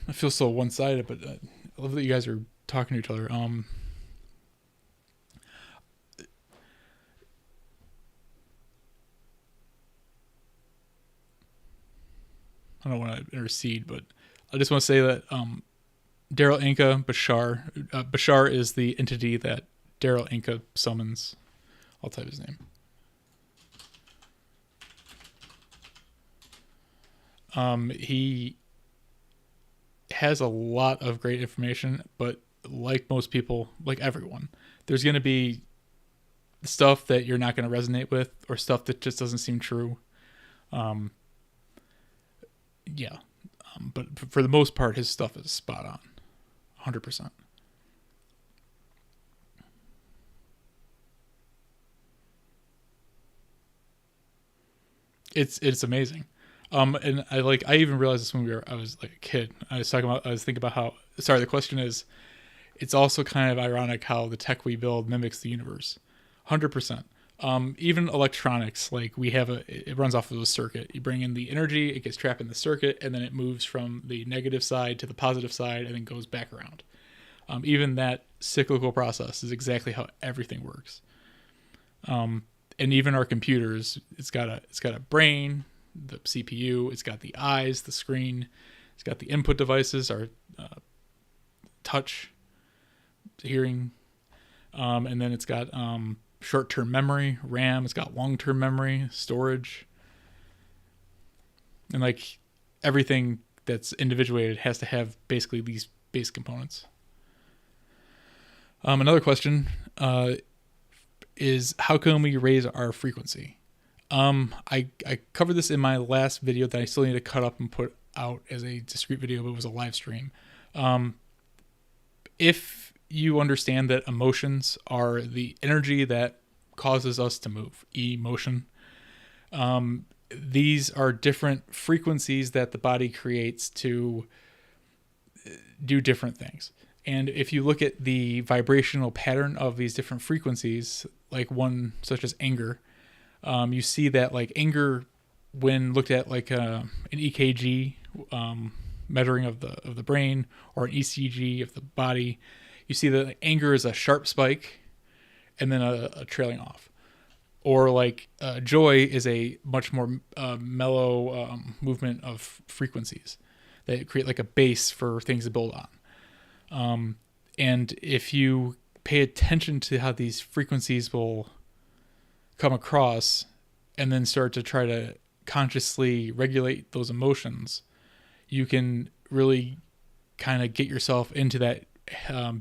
I feel so one-sided, but I love that you guys are talking to each other. I don't want to intercede, but I just want to say that Daryl Inca, Bashar is the entity that Daryl Inca summons. I'll type his name. He has a lot of great information, but like most people, like everyone, there's going to be stuff that you're not going to resonate with, or stuff that just doesn't seem true. But for the most part, his stuff is spot on, 100%. It's amazing. And I even realized this when I was like a kid. I was thinking about how, sorry, the question is, it's also kind of ironic how the tech we build mimics the universe. 100%. Even electronics, like it runs off of a circuit. You bring in the energy, it gets trapped in the circuit, and then it moves from the negative side to the positive side and then goes back around. Even that cyclical process is exactly how everything works. And even our computers, it's got a brain, the CPU, it's got the eyes, the screen, it's got the input devices, our touch, hearing, and then it's got short-term memory, RAM, it's got long-term memory, storage, and like everything that's individuated has to have basically these base components. Another question is, how can we raise our frequency? I covered this in my last video that I still need to cut up and put out as a discrete video, but it was a live stream. If you understand that emotions are the energy that causes us to move, emotion, these are different frequencies that the body creates to do different things. And if you look at the vibrational pattern of these different frequencies, like one such as anger, you see that like anger, when looked at like an EKG measuring of the brain, or an ECG of the body, you see that anger is a sharp spike and then a trailing off. Or like joy is a much more mellow movement of frequencies that create like a base for things to build on. And if you pay attention to how these frequencies will come across and then start to try to consciously regulate those emotions, you can really kind of get yourself into that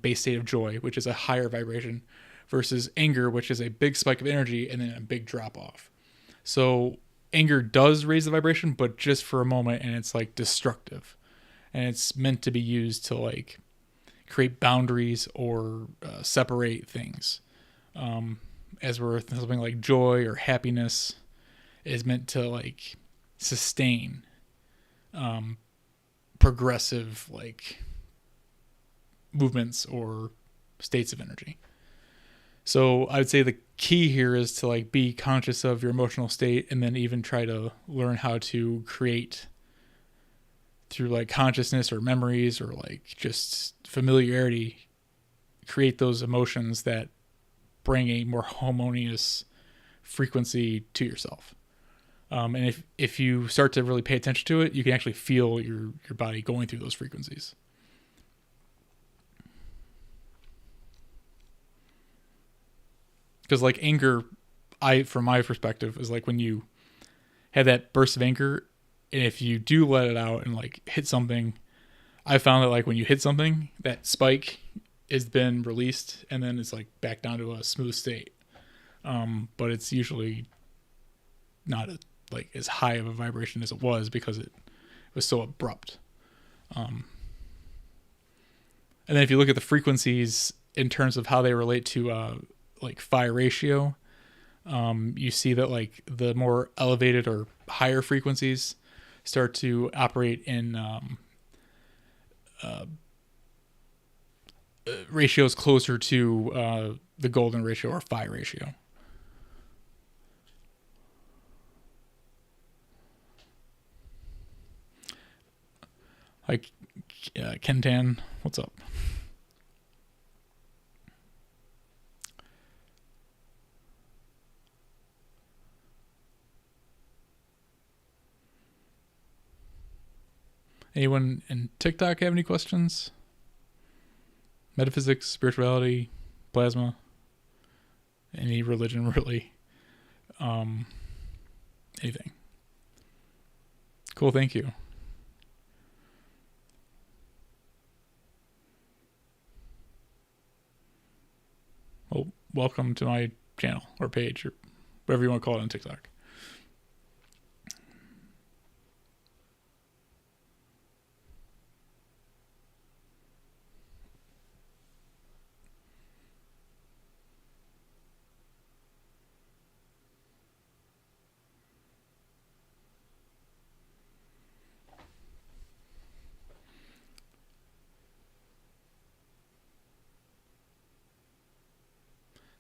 base state of joy, which is a higher vibration, versus anger, which is a big spike of energy and then a big drop off. So anger does raise the vibration, but just for a moment, and it's like destructive. And it's meant to be used to like create boundaries or separate things. As where something like joy or happiness is meant to like sustain progressive like movements or states of energy. So I would say the key here is to like be conscious of your emotional state, and then even try to learn how to create through like consciousness or memories or like just familiarity, create those emotions that bring a more harmonious frequency to yourself. And if you start to really pay attention to it, you can actually feel your body going through those frequencies. Because like anger, from my perspective, is like when you have that burst of anger, and if you do let it out and like hit something, I found that like when you hit something, that spike has been released and then it's like back down to a smooth state. But it's usually not like as high of a vibration as it was because it was so abrupt. And then if you look at the frequencies in terms of how they relate to like phi ratio, you see that like the more elevated or higher frequencies start to operate in ratios closer to the golden ratio or phi ratio. Like Kentan, what's up? Anyone in TikTok have any questions? Metaphysics, spirituality, plasma, any religion really, anything. Cool, thank you. Well, welcome to my channel or page or whatever you want to call it on TikTok.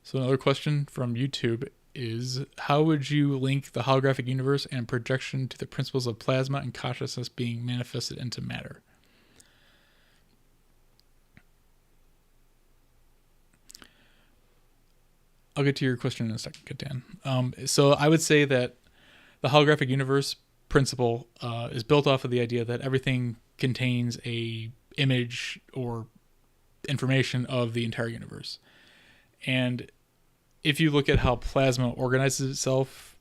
So another question from YouTube is, how would you link the holographic universe and projection to the principles of plasma and consciousness being manifested into matter? I'll get to your question in a second, Dan. So I would say that the holographic universe principle is built off of the idea that everything contains a image or information of the entire universe. And if you look at how plasma organizes itself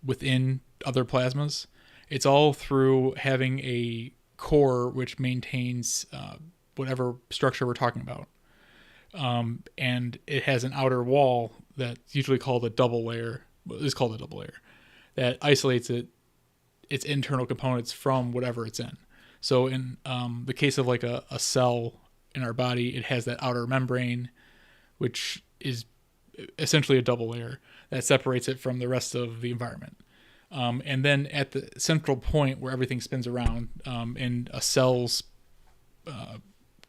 within other plasmas, it's all through having a core which maintains whatever structure we're talking about. And it has an outer wall that's usually called a double layer, that isolates its internal components from whatever it's in. So in the case of like a cell in our body, it has that outer membrane, which is essentially a double layer that separates it from the rest of the environment. And then at the central point where everything spins around, in a cell's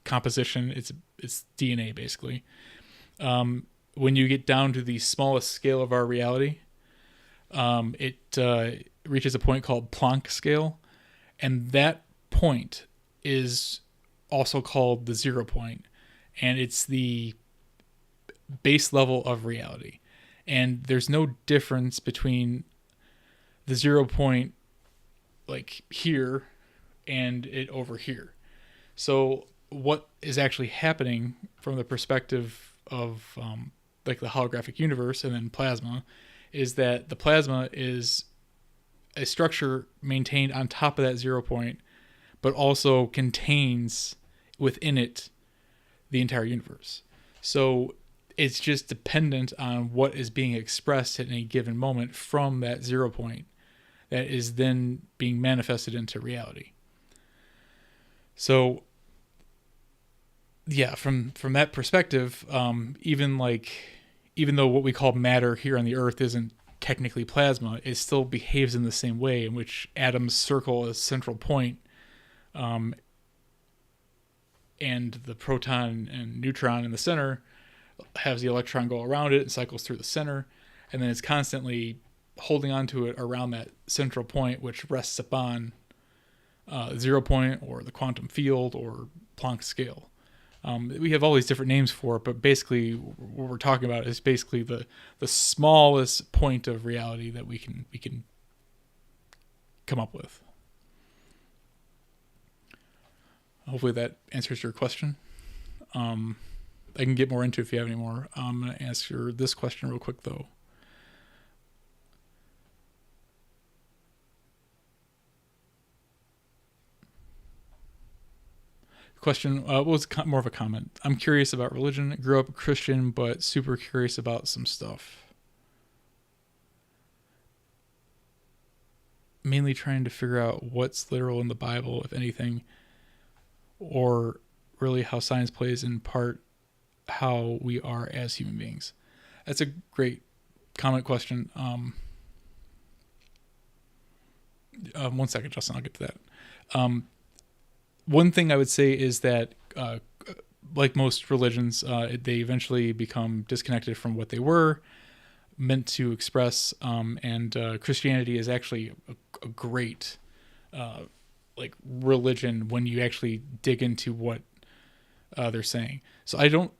composition, it's DNA basically. When you get down to the smallest scale of our reality, it reaches a point called Planck scale, and that point is also called the 0 point, and it's the base level of reality. And there's no difference between the 0 point like here and it over here. So what is actually happening from the perspective of like the holographic universe and then plasma is that the plasma is a structure maintained on top of that 0 point, but also contains within it the entire universe. So it's just dependent on what is being expressed at any given moment from that 0 point that is then being manifested into reality. So yeah, from that perspective, even though what we call matter here on the Earth isn't technically plasma, it still behaves in the same way, in which atoms circle a central point, and the proton and neutron in the center has the electron go around it and cycles through the center, and then it's constantly holding on to it around that central point, which rests upon 0 point or the quantum field or Planck scale. We have all these different names for it, but basically what we're talking about is basically the smallest point of reality that we can come up with. Hopefully that answers your question. I can get more into it if you have any more. I'm going to answer this question real quick, though. Question was more of a comment. I'm curious about religion. Grew up Christian, but super curious about some stuff. Mainly trying to figure out what's literal in the Bible, if anything, or really how science plays in part how we are as human beings. That's a great comment question. 1 second, Justin, I'll get to that. One thing I would say is that, like most religions, they eventually become disconnected from what they were meant to express, and Christianity is actually a great religion when you actually dig into what they're saying. So I don't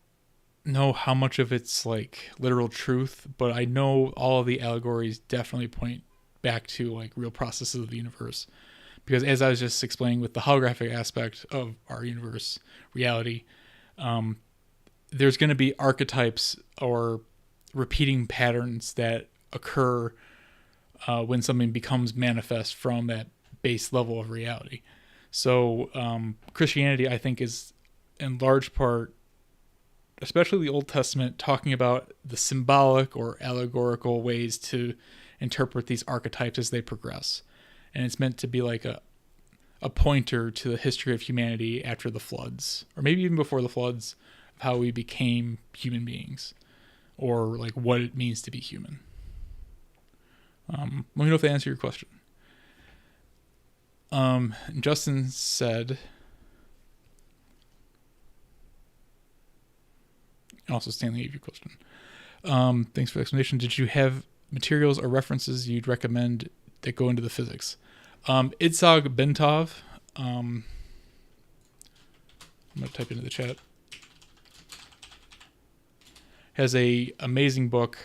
know how much of it's like literal truth, but I know all of the allegories definitely point back to like real processes of the universe. Because as I was just explaining with the holographic aspect of our universe reality, there's going to be archetypes or repeating patterns that occur when something becomes manifest from that base level of reality. So Christianity, I think, is in large part, especially the Old Testament, talking about the symbolic or allegorical ways to interpret these archetypes as they progress. And it's meant to be like a pointer to the history of humanity after the floods, or maybe even before the floods, of how we became human beings, or like what it means to be human. Let me know if that answers your question. Justin said, and also Stanley gave you a question. Thanks for the explanation. Did you have materials or references you'd recommend that go into the physics? Itzhak Bentov. I'm going to type into the chat. has a amazing book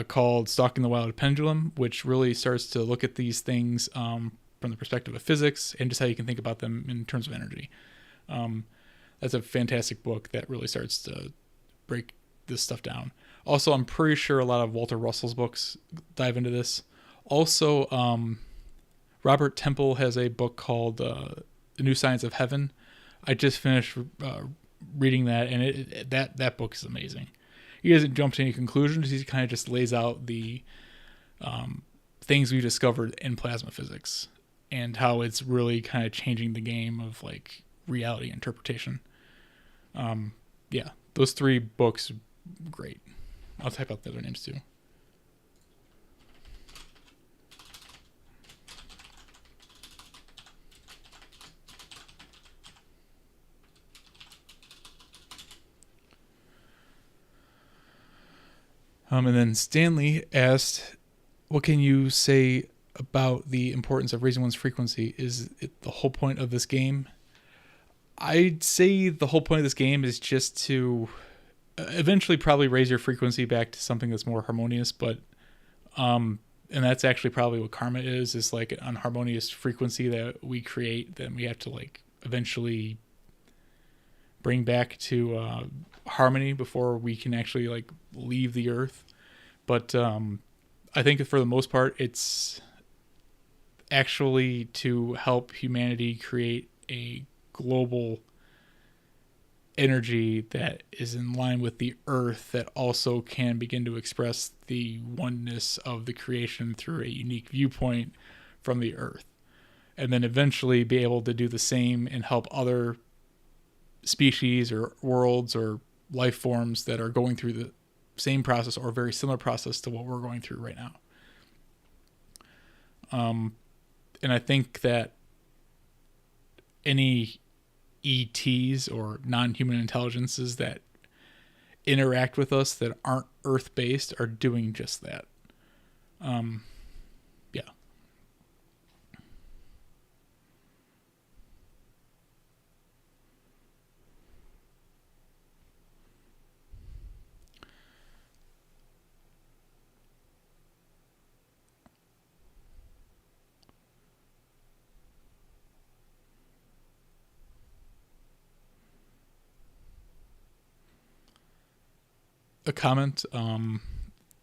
called Stalking the Wild Pendulum, which really starts to look at these things from the perspective of physics and just how you can think about them in terms of energy. That's a fantastic book that really starts to break this stuff down. Also, I'm pretty sure a lot of Walter Russell's books dive into this. Also, Robert Temple has a book called The New Science of Heaven. I just finished reading that, and that book is amazing. He doesn't jump to any conclusions. He kind of just lays out the things we discovered in plasma physics and how it's really kind of changing the game of like reality interpretation. Yeah, those 3 books, great. I'll type out the other names too. And then Stanley asked, what can you say about the importance of raising one's frequency? Is it the whole point of this game? I'd say the whole point of this game is just to eventually probably raise your frequency back to something that's more harmonious, but and that's actually probably what karma is like an unharmonious frequency that we create, then we have to like eventually bring back to harmony before we can actually like leave the earth. But I think for the most part it's actually to help humanity create a global energy that is in line with the earth that also can begin to express the oneness of the creation through a unique viewpoint from the earth, and then eventually be able to do the same and help other species or worlds or life forms that are going through the same process or very similar process to what we're going through right now. And I think that any ETs or non-human intelligences that interact with us that aren't Earth-based are doing just that. Yeah. A comment,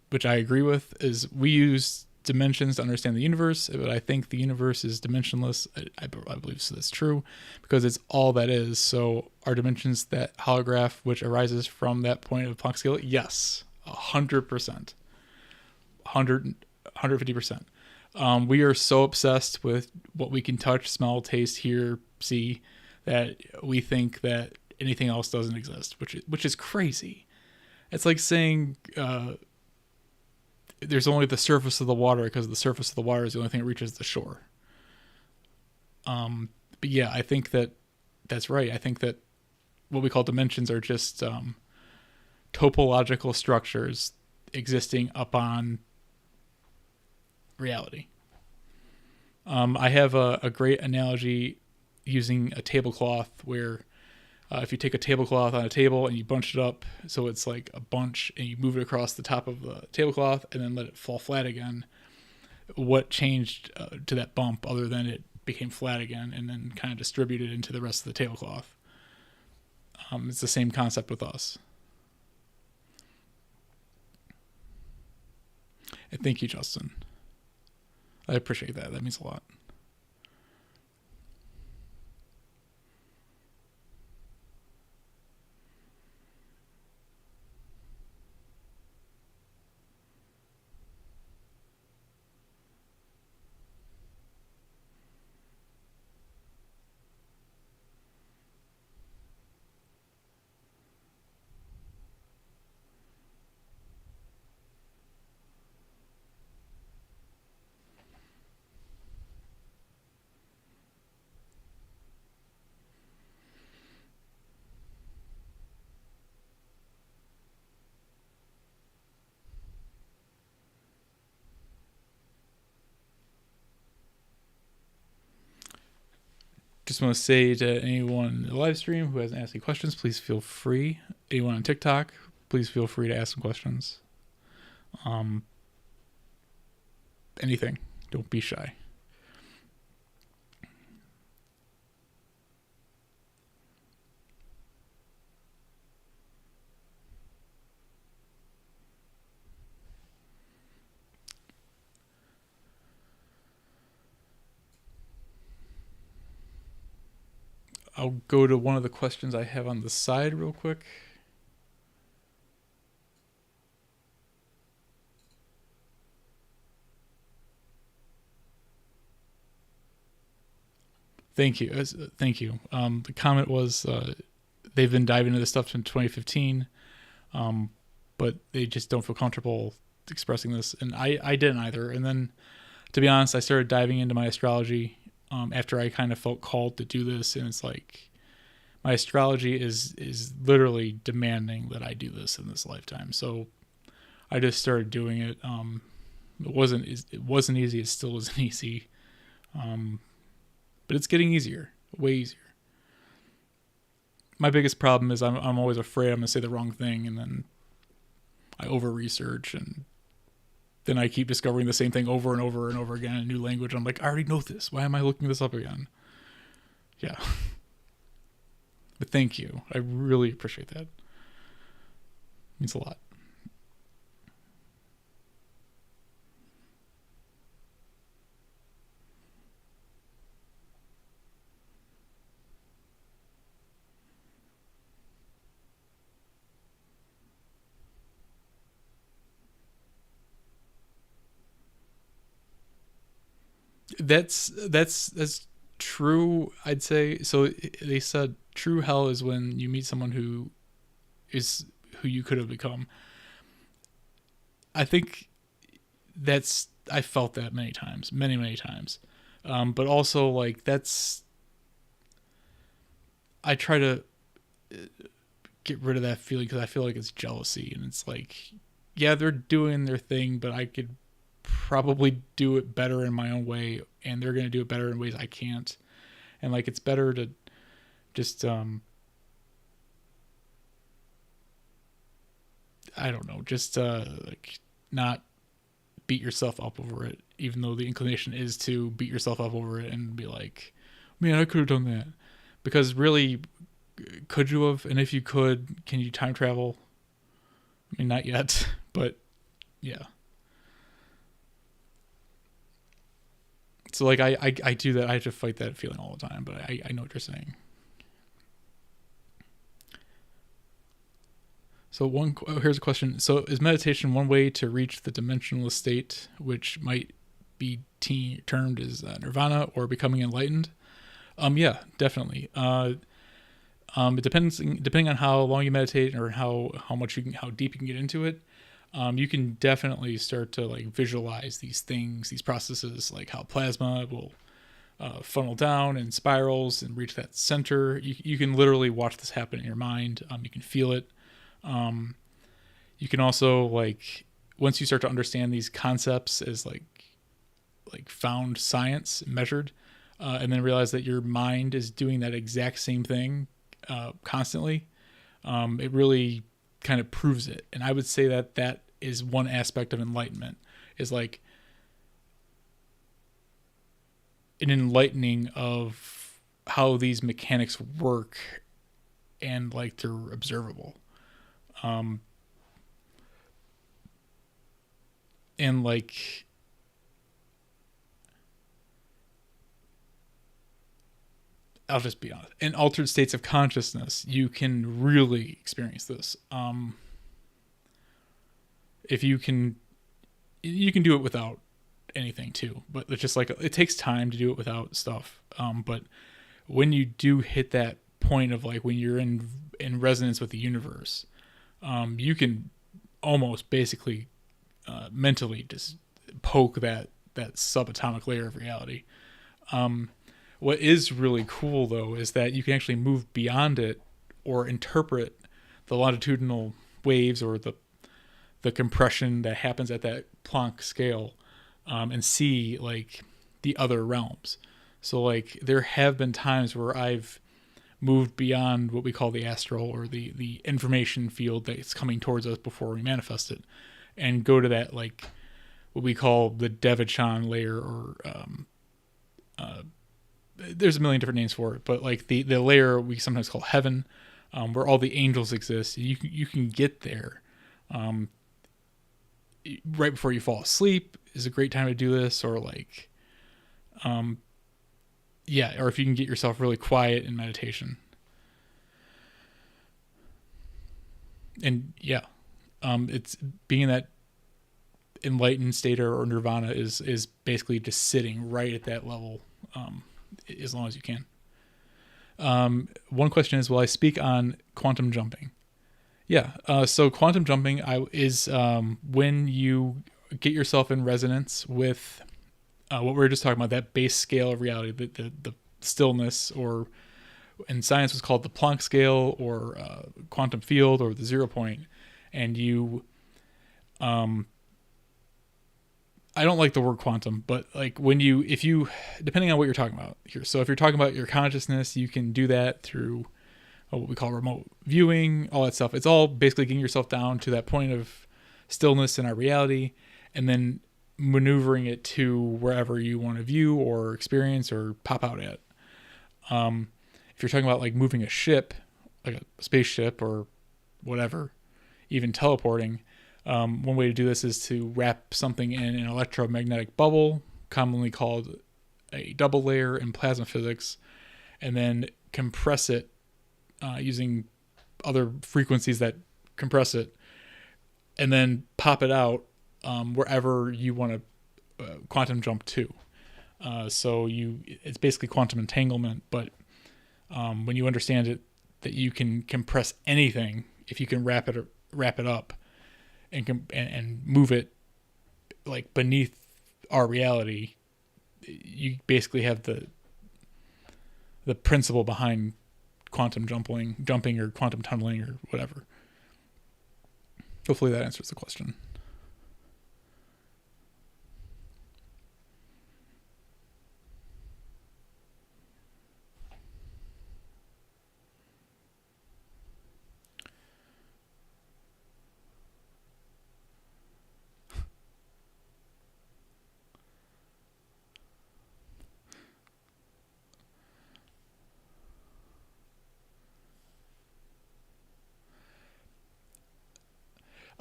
which I agree with, is we use dimensions to understand the universe, but I think the universe is dimensionless. I believe so that's true because it's all that is. So are dimensions that holograph which arises from that point of Planck scale? Yes, 100%, 150%. We are so obsessed with what we can touch, smell, taste, hear, see that we think that anything else doesn't exist, which is crazy. It's like saying there's only the surface of the water because the surface of the water is the only thing that reaches the shore. But yeah, I think that's right. I think that what we call dimensions are just topological structures existing upon reality. I have a great analogy using a tablecloth where if you take a tablecloth on a table and you bunch it up so it's like a bunch and you move it across the top of the tablecloth and then let it fall flat again, what changed to that bump other than it became flat again and then kind of distributed into the rest of the tablecloth? It's the same concept with us. And thank you, Justin. I appreciate that. That means a lot. Just want to say to anyone in the live stream who hasn't asked any questions, please feel free. Anyone on TikTok, please feel free to ask some questions. Anything. Don't be shy. I'll go to one of the questions I have on the side real quick. Thank you. Thank you. The comment was they've been diving into this stuff since 2015, but they just don't feel comfortable expressing this. And I didn't either. And then, to be honest, I started diving into my astrology after I kind of felt called to do this. And it's like my astrology is literally demanding that I do this in this lifetime. So I just started doing it. It wasn't easy. It still isn't easy. But it's getting easier, way easier. My biggest problem is I'm always afraid I'm going to say the wrong thing, and then I over-research, and then I keep discovering the same thing over and over and over again in a new language. I'm like, I already know this. Why am I looking this up again? Yeah. But thank you. I really appreciate that. It means a lot. That's true, I'd say. So they said true hell is when you meet someone who is who you could have become. I think I felt that many times, many times. But also like I try to get rid of that feeling because I feel like it's jealousy, and it's like, yeah, they're doing their thing, but I could probably do it better in my own way, and they're going to do it better in ways I can't. And like, it's better to just I don't know, just like not beat yourself up over it, even though the inclination is to beat yourself up over it and be like, man, I could have done that. Because really, could you have? And if you could, can you time travel? I mean, not yet, but yeah. So like I do that. I have to fight that feeling all the time, but I know what you're saying. So here's a question. So is meditation one way to reach the dimensional state, which might be termed as nirvana or becoming enlightened? Yeah, definitely. It depending on how long you meditate or how deep you can get into it. You can definitely start to like visualize these things, these processes, like how plasma will funnel down and spirals and reach that center. You can literally watch this happen in your mind. You can feel it. You can also, like, once you start to understand these concepts as like found science measured, and then realize that your mind is doing that exact same thing constantly, it really kind of proves it. And I would say that is one aspect of enlightenment, is like an enlightening of how these mechanics work, and like they're observable. And like, I'll just be honest, in altered states of consciousness, you can really experience this. If you can do it without anything too, but it's just like, it takes time to do it without stuff. But when you do hit that point of like, when you're in resonance with the universe, you can almost basically mentally just poke that subatomic layer of reality. What is really cool though is that you can actually move beyond it, or interpret the longitudinal waves or the compression that happens at that Planck scale, and see like the other realms. So like, there have been times where I've moved beyond what we call the astral, or the information field that's coming towards us before we manifest it, and go to that, like, what we call the Devachan layer, or there's a million different names for it, but like the layer we sometimes call heaven, where all the angels exist. You can get there right before you fall asleep is a great time to do this, or like or if you can get yourself really quiet in meditation. And it's being in that enlightened state, or nirvana is basically just sitting right at that level, as long as you can. One question is, will I speak on quantum jumping? So quantum jumping is when you get yourself in resonance with what we were just talking about, that base scale of reality, the stillness, or in science was called the Planck scale, or quantum field, or the 0 point. And you, I don't like the word quantum, but like if you, depending on what you're talking about here. So if you're talking about your consciousness, you can do that through what we call remote viewing, all that stuff. It's all basically getting yourself down to that point of stillness in our reality, and then maneuvering it to wherever you want to view or experience or pop out at. If you're talking about like moving a ship, like a spaceship or whatever, even teleporting, one way to do this is to wrap something in an electromagnetic bubble, commonly called a double layer in plasma physics, and then compress it using other frequencies that compress it, and then pop it out wherever you want to quantum jump to. So it's basically quantum entanglement, but when you understand it, that you can compress anything if you can wrap it up and move it like beneath our reality. You basically have the principle behind quantum jumping or quantum tunneling or whatever. Hopefully that answers the question.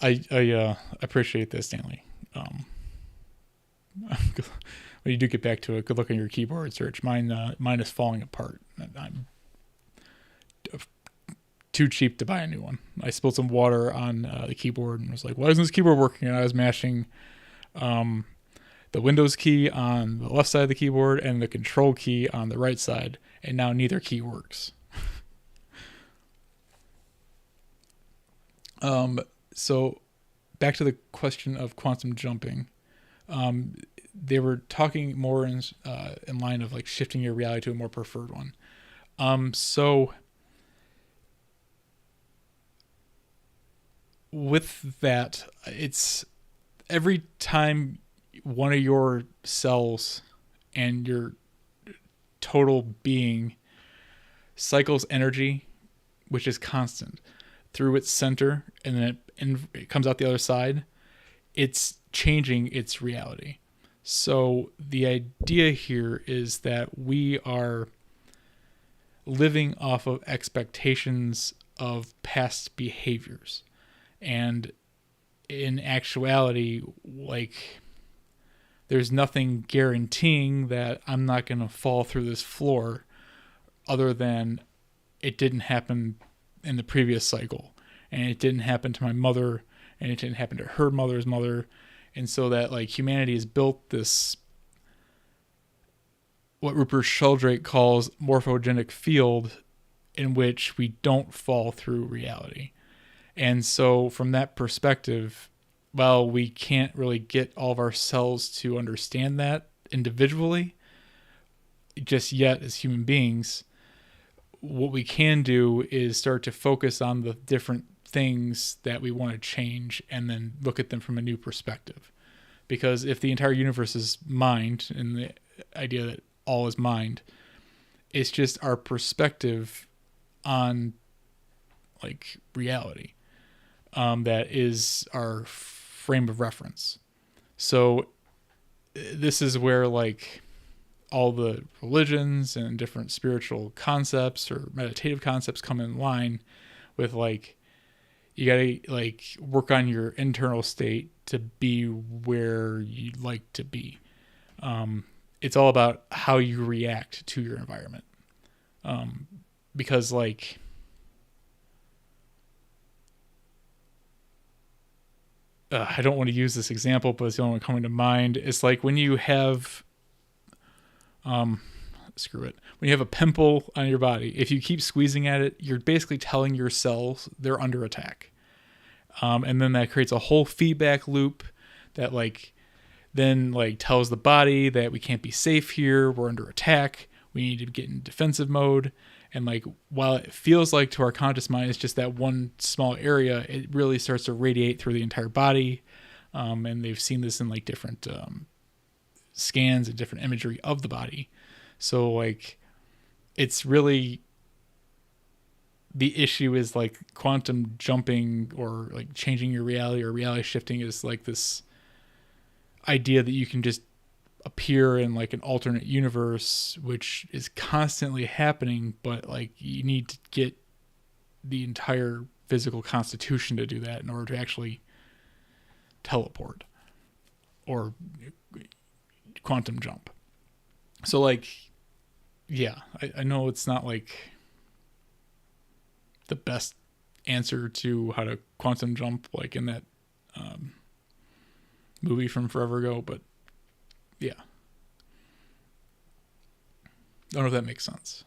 I appreciate this, Stanley. When you do get back to it, good luck on your keyboard search. Mine is falling apart. I'm too cheap to buy a new one. I spilled some water on the keyboard and was like, why isn't this keyboard working? And I was mashing the Windows key on the left side of the keyboard and the control key on the right side, and now neither key works. So back to the question of quantum jumping. They were talking more in line of like shifting your reality to a more preferred one. So with that, it's every time one of your cells and your total being cycles energy, which is constant, through its center, and then it comes out the other side, it's changing its reality. So the idea here is that we are living off of expectations of past behaviors. And in actuality, like, there's nothing guaranteeing that I'm not going to fall through this floor, other than it didn't happen in the previous cycle, and it didn't happen to my mother, and it didn't happen to her mother's mother. And so that, like, humanity has built this, what Rupert Sheldrake calls morphogenic field, in which we don't fall through reality. And so from that perspective, while we can't really get all of our cells to understand that individually just yet as human beings, what we can do is start to focus on the different things that we want to change, and then look at them from a new perspective. Because if the entire universe is mind, and the idea that all is mind, it's just our perspective on like reality. That is our frame of reference. So this is where like all the religions and different spiritual concepts or meditative concepts come in line with like, you gotta like work on your internal state to be where you'd like to be. It's all about how you react to your environment. Because like, I don't want to use this example, but it's the only one coming to mind. It's like when you have, screw it. When you have a pimple on your body, if you keep squeezing at it, you're basically telling your cells they're under attack. And then that creates a whole feedback loop that like then like tells the body that we can't be safe here. We're under attack. We need to get in defensive mode. And like, while it feels like to our conscious mind, it's just that one small area, it really starts to radiate through the entire body. And they've seen this in like different scans and different imagery of the body. So like, it's really, the issue is like quantum jumping or like changing your reality or reality shifting is like this idea that you can just appear in like an alternate universe, which is constantly happening, but like you need to get the entire physical constitution to do that in order to actually teleport or quantum jump. So like, yeah, I know it's not like the best answer to how to quantum jump like in that movie from forever ago, but yeah, I don't know if that makes sense.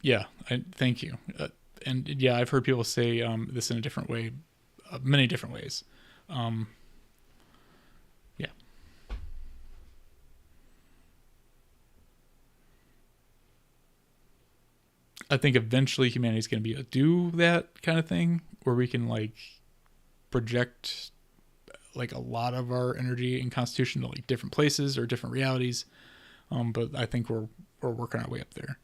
Yeah, thank you. And yeah, I've heard people say this in a different way, many different ways. Yeah. I think eventually humanity is going to be able to do that kind of thing where we can like project like a lot of our energy and constitution to like different places or different realities. But I think we're working our way up there.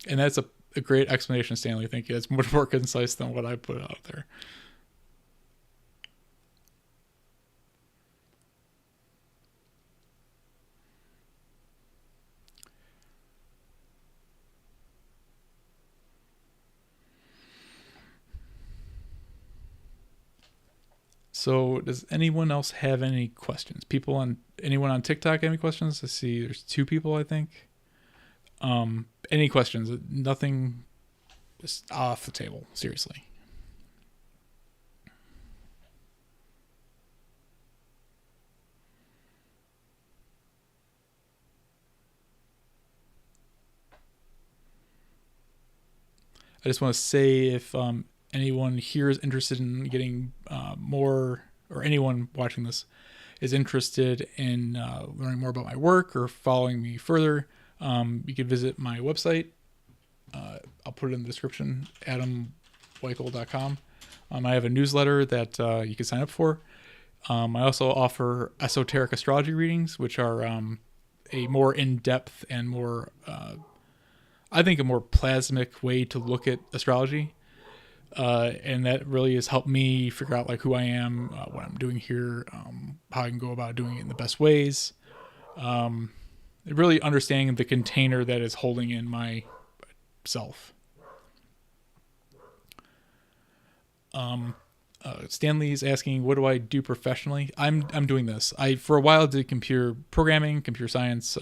And that's a great explanation, Stanley. Thank you. It's much more concise than what I put out there. So does anyone else have any questions? Anyone on TikTok have any questions? I see there's 2 people, I think. Any questions? Nothing is off the table, seriously. I just want to say if anyone here is interested in getting more, or anyone watching this is interested in learning more about my work or following me further, you can visit my website. I'll put it in the description, adamweichel.com. I have a newsletter that you can sign up for. I also offer esoteric astrology readings, which are a more in-depth and more, I think, a more plasmic way to look at astrology. And that really has helped me figure out like who I am, what I'm doing here, how I can go about doing it in the best ways. Really understanding the container that is holding in my self. Stanley's asking, what do I do professionally? I'm doing this. I for a while did computer programming, computer science,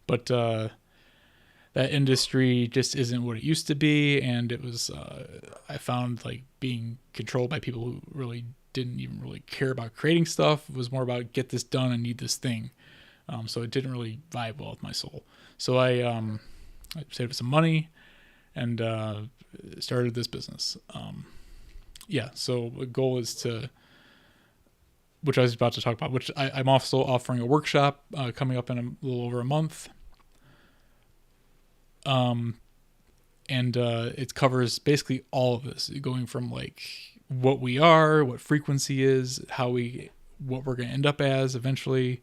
but that industry just isn't what it used to be, and it was I found like being controlled by people who really didn't even really care about creating stuff. It was more about get this done, I need this thing. So it didn't really vibe well with my soul. So I saved up some money and started this business. Yeah, so the goal is to which I was about to talk about, which I'm also offering a workshop coming up in a little over a month. And it covers basically all of this, going from like what we are, what frequency is, what we're going to end up as eventually,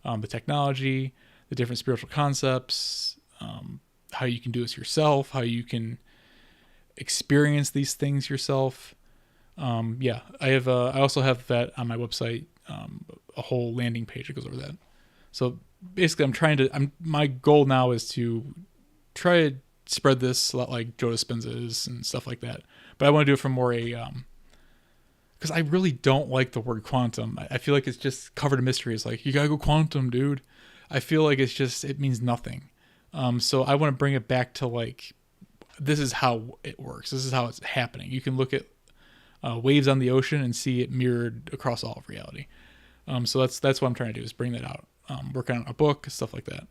the technology, the different spiritual concepts, how you can do this yourself, how you can experience these things yourself. I also have that on my website, a whole landing page that goes over that. So basically my goal now is to try to spread this a lot like Joe Dispenza is and stuff like that. But I want to do it from more because I really don't like the word quantum. I feel like it's just covered in mystery. It's like, you gotta go quantum, dude. I feel like it means nothing. So I want to bring it back to like, this is how it works. This is how it's happening. You can look at waves on the ocean and see it mirrored across all of reality. So that's what I'm trying to do, is bring that out. Work on a book, stuff like that.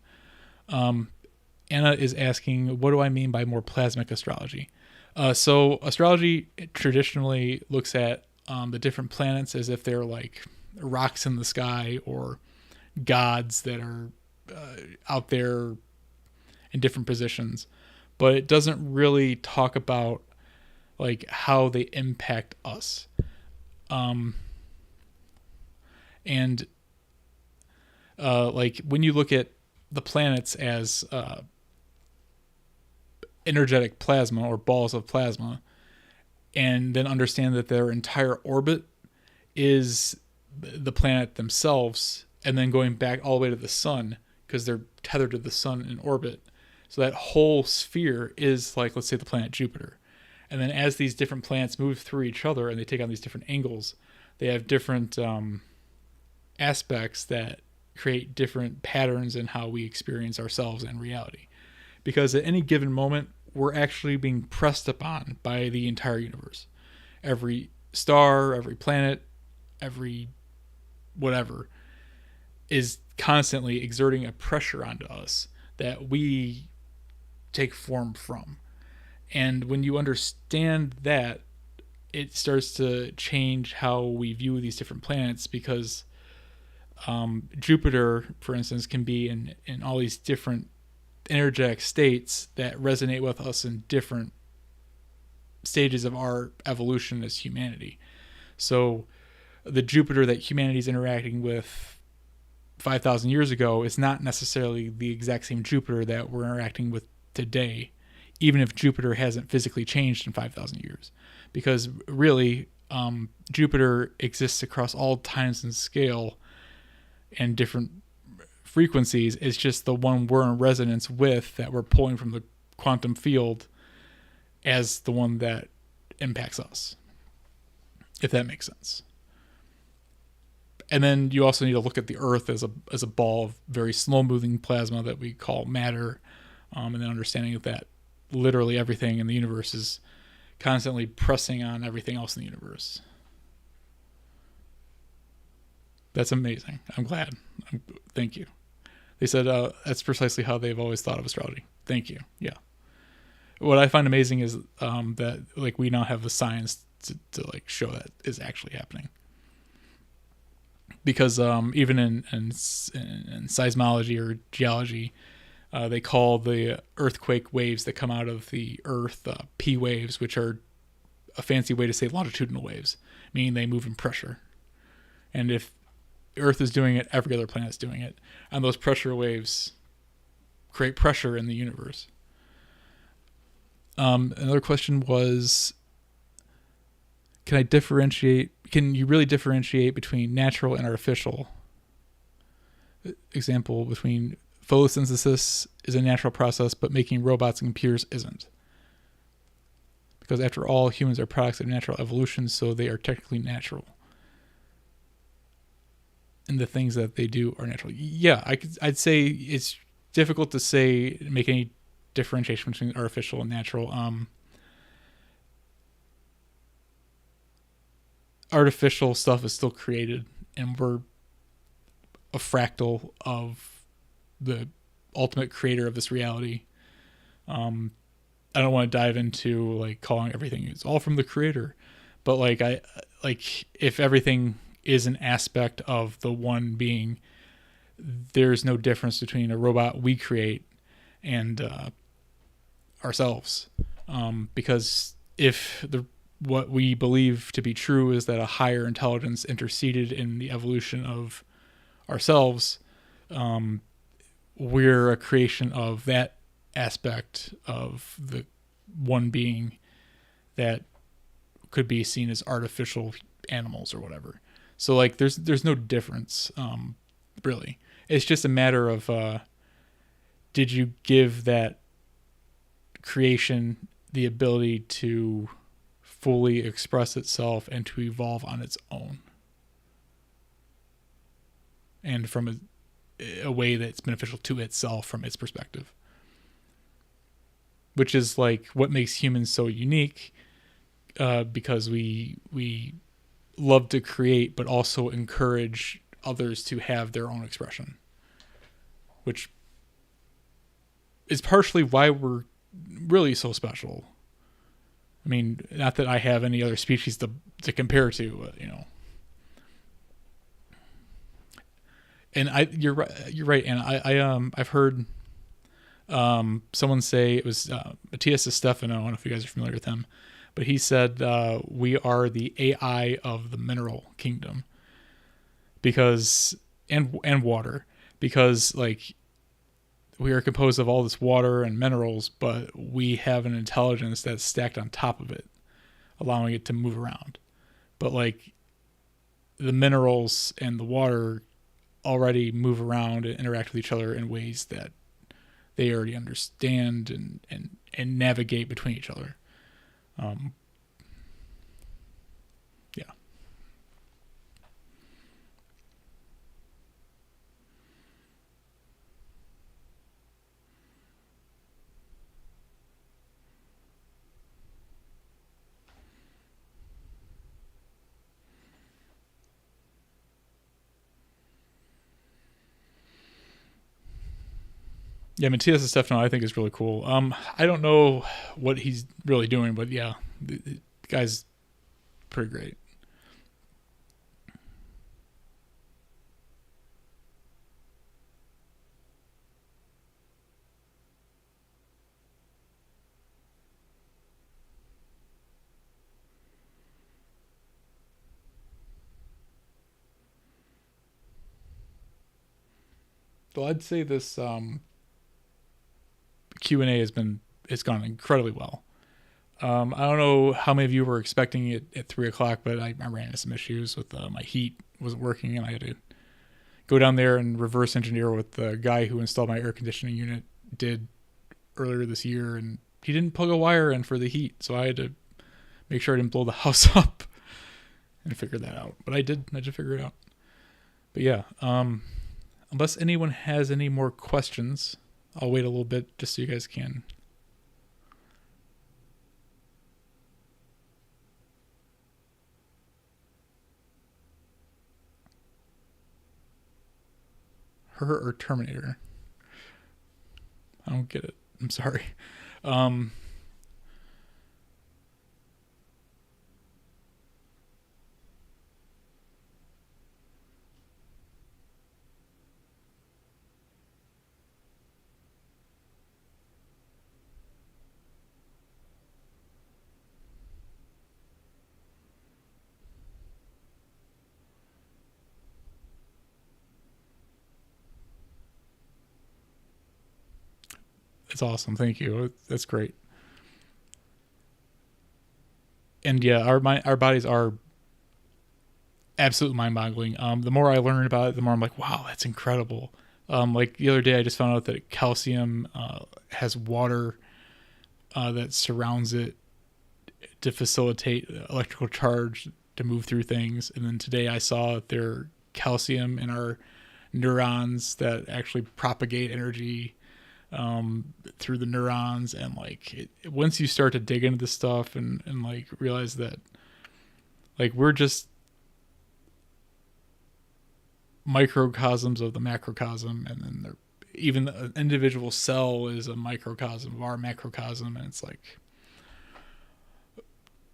Anna is asking, what do I mean by more plasmic astrology? So astrology traditionally looks at the different planets as if they're like rocks in the sky or gods that are out there in different positions, but it doesn't really talk about like how they impact us. Like when you look at the planets as energetic plasma or balls of plasma, and then understand that their entire orbit is the planet themselves, and then going back all the way to the sun because they're tethered to the sun in orbit. So that whole sphere is like, let's say, the planet Jupiter. And then as these different planets move through each other and they take on these different angles, they have different aspects that create different patterns in how we experience ourselves and reality. Because at any given moment, we're actually being pressed upon by the entire universe. Every star, every planet, every whatever is constantly exerting a pressure onto us that we take form from. And when you understand that, it starts to change how we view these different planets, because Jupiter, for instance, can be in all these different energetic states that resonate with us in different stages of our evolution as humanity. So the Jupiter that humanity is interacting with 5,000 years ago is not necessarily the exact same Jupiter that we're interacting with today, even if Jupiter hasn't physically changed in 5,000 years. Because really, Jupiter exists across all times and scale and different frequencies. It's just the one we're in resonance with, that we're pulling from the quantum field as the one that impacts us, if that makes sense. And then you also need to look at the Earth as a ball of very slow moving plasma that we call matter, and then understanding that literally everything in the universe is constantly pressing on everything else in the universe. That's amazing. I'm glad. Thank you. They said that's precisely how they've always thought of astrology. Thank you. Yeah. What I find amazing is that like we now have the science to like show that is actually happening. Because even in seismology or geology, they call the earthquake waves that come out of the Earth P waves, which are a fancy way to say longitudinal waves, meaning they move in pressure. And if Earth is doing it, every other planet is doing it. And those pressure waves create pressure in the universe. Another question was, can you really differentiate between natural and artificial? Example, between photosynthesis is a natural process, but making robots and computers isn't. Because after all, humans are products of natural evolution, so they are technically natural. And the things that they do are natural. Yeah, I'd say it's difficult to make any differentiation between artificial and natural. Artificial stuff is still created, and we're a fractal of the ultimate creator of this reality. I don't want to dive into like calling everything it's all from the creator, but if everything is an aspect of the one being. There's no difference between a robot we create and ourselves, because if what we believe to be true is that a higher intelligence interceded in the evolution of ourselves, we're a creation of that aspect of the one being that could be seen as artificial animals or whatever. So like there's no difference, really. It's just a matter of did you give that creation the ability to fully express itself and to evolve on its own, and from a way that's beneficial to itself from its perspective, which is like what makes humans so unique, because we love to create but also encourage others to have their own expression, which is partially why we're really so special. I mean, not that I have any other species to compare to, but, you know. And you're right, and I've heard someone say, it was Matthias Stefano. I don't know if you guys are familiar with him, but he said we are the AI of the mineral kingdom, because and water, because like we are composed of all this water and minerals, but we have an intelligence that's stacked on top of it, allowing it to move around. But like the minerals and the water already move around and interact with each other in ways that they already understand and navigate between each other. Yeah. Yeah, Matthias Stefano I think is really cool. I don't know what he's really doing, but yeah, the guy's pretty great. So I'd say this Q&A it's gone incredibly well. I don't know how many of you were expecting it at 3:00, but I ran into some issues with my heat wasn't working, and I had to go down there and reverse engineer what the guy who installed my air conditioning unit did earlier this year, and he didn't plug a wire in for the heat, so I had to make sure I didn't blow the house up and figure that out. But I did figure it out. But yeah, unless anyone has any more questions, I'll wait a little bit just so you guys can. Her or Terminator? I don't get it. I'm sorry. It's awesome. Thank you. That's great. And yeah, our bodies are absolutely mind-boggling. The more I learn about it, the more I'm like, wow, that's incredible. Like the other day, I just found out that calcium has water that surrounds it to facilitate electrical charge to move through things. And then today I saw that there are calcium in our neurons that actually propagate energy through the neurons. And like once you start to dig into this stuff and like realize that like we're just microcosms of the macrocosm, and then even the individual cell is a microcosm of our macrocosm, and it's like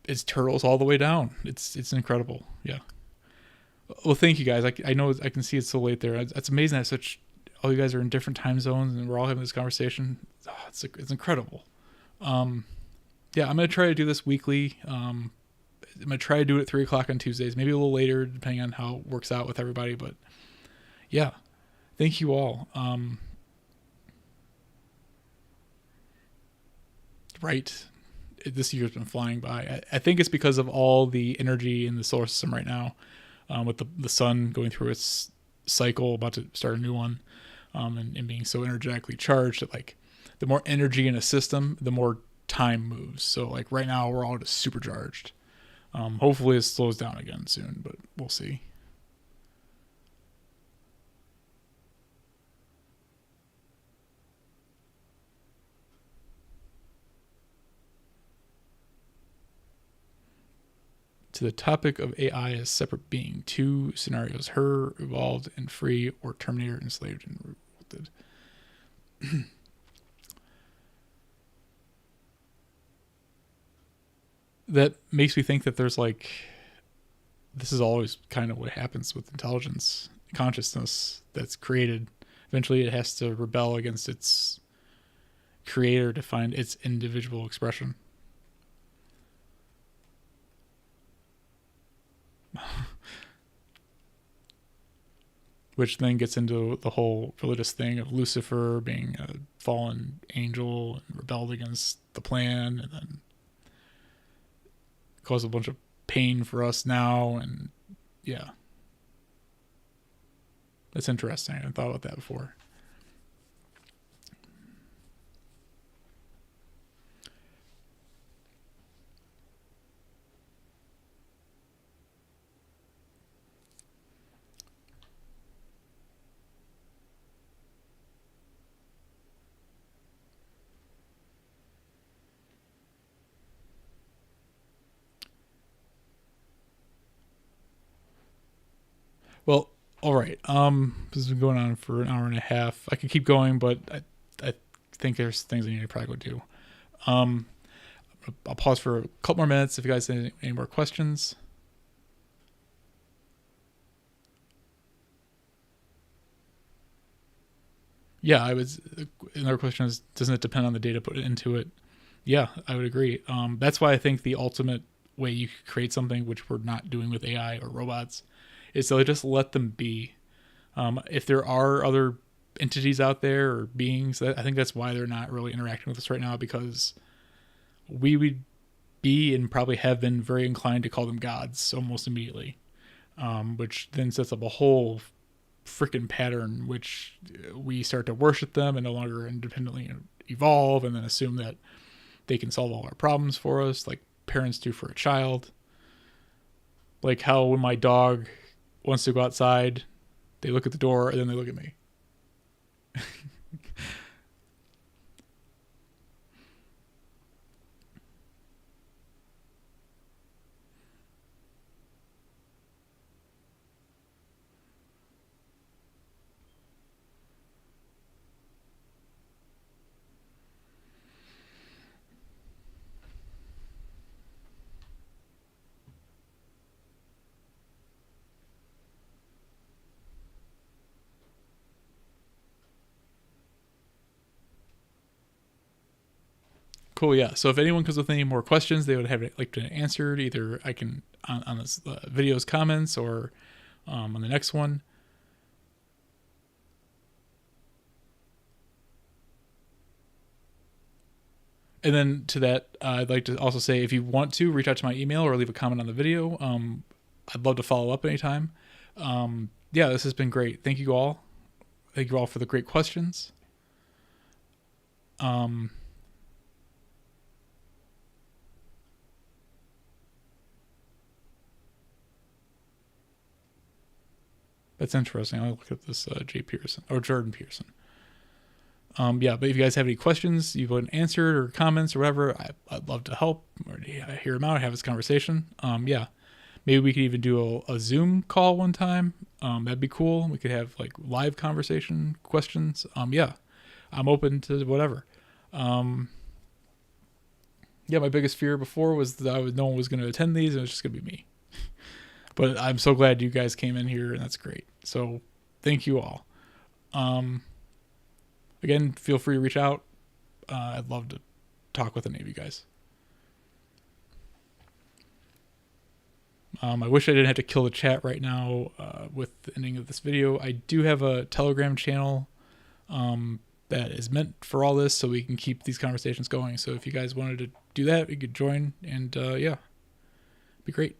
it's turtles all the way down. It's incredible. Yeah. Well, thank you guys. I know I can see it's so late there. It's amazing that such all you guys are in different time zones and we're all having this conversation. Oh, it's incredible. Um, yeah, I'm gonna try to do this weekly. I'm gonna try to do it at 3 o'clock on Tuesdays, maybe a little later depending on how it works out with everybody. But yeah, thank you all. Right, this year's been flying by. I think it's because of all the energy in the solar system right now, with the sun going through its cycle, about to start a new one, and being so energetically charged that like the more energy in a system, the more time moves. So like right now we're all just supercharged. Hopefully it slows down again soon, but we'll see. To the topic of AI as separate being, two scenarios: her evolved and free, or Terminator enslaved and revolted. That makes me think that there's like, this is always kind of what happens with intelligence, consciousness that's created. Eventually it has to rebel against its creator to find its individual expression. Which then gets into the whole religious thing of Lucifer being a fallen angel and rebelled against the plan, and then caused a bunch of pain for us now. And yeah, that's interesting. I hadn't thought about that before. Well, all right. This has been going on for an hour and a half. I could keep going, but I think there's things I need to probably go do. Um, I'll pause for a couple more minutes if you guys have any more questions. Yeah, I was. Another question is, doesn't it depend on the data put into it? Yeah, I would agree. That's why I think the ultimate way you could create something, which we're not doing with AI or robots, is to just let them be. If there are other entities out there or beings, I think that's why they're not really interacting with us right now, because we would be and probably have been very inclined to call them gods almost immediately, which then sets up a whole freaking pattern which we start to worship them and no longer independently evolve, and then assume that they can solve all our problems for us like parents do for a child. Like how when my dog wants to go outside, they look at the door and then they look at me. Cool, yeah. So if anyone comes with any more questions they would have like to answered, either I can on this video's comments or on the next one. And then to that, I'd like to also say, if you want to reach out to my email or leave a comment on the video, I'd love to follow up anytime. Yeah, this has been great. Thank you all. Thank you all for the great questions. Um, that's interesting. I'll look at this Jay Pearson or Jordan Pearson. Yeah, but if you guys have any questions you want answered or comments or whatever, I'd love to help or hear them out, have this conversation. Yeah, maybe we could even do a Zoom call one time. That'd be cool. We could have like live conversation questions. Yeah, I'm open to whatever. Um, yeah, my biggest fear before was that no one was going to attend these, and it was just going to be me. But I'm so glad you guys came in here, and that's great. So thank you all. Again, feel free to reach out. I'd love to talk with any of you guys. I wish I didn't have to kill the chat right now with the ending of this video. I do have a Telegram channel that is meant for all this, so we can keep these conversations going. So if you guys wanted to do that, you could join, and yeah, it'd be great.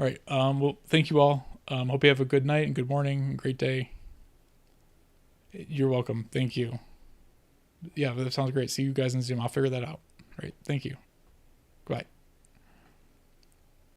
All right. Well, thank you all. Hope you have a good night and good morning and great day. You're welcome. Thank you. Yeah, that sounds great. See you guys in Zoom. I'll figure that out. All right. Thank you. Goodbye.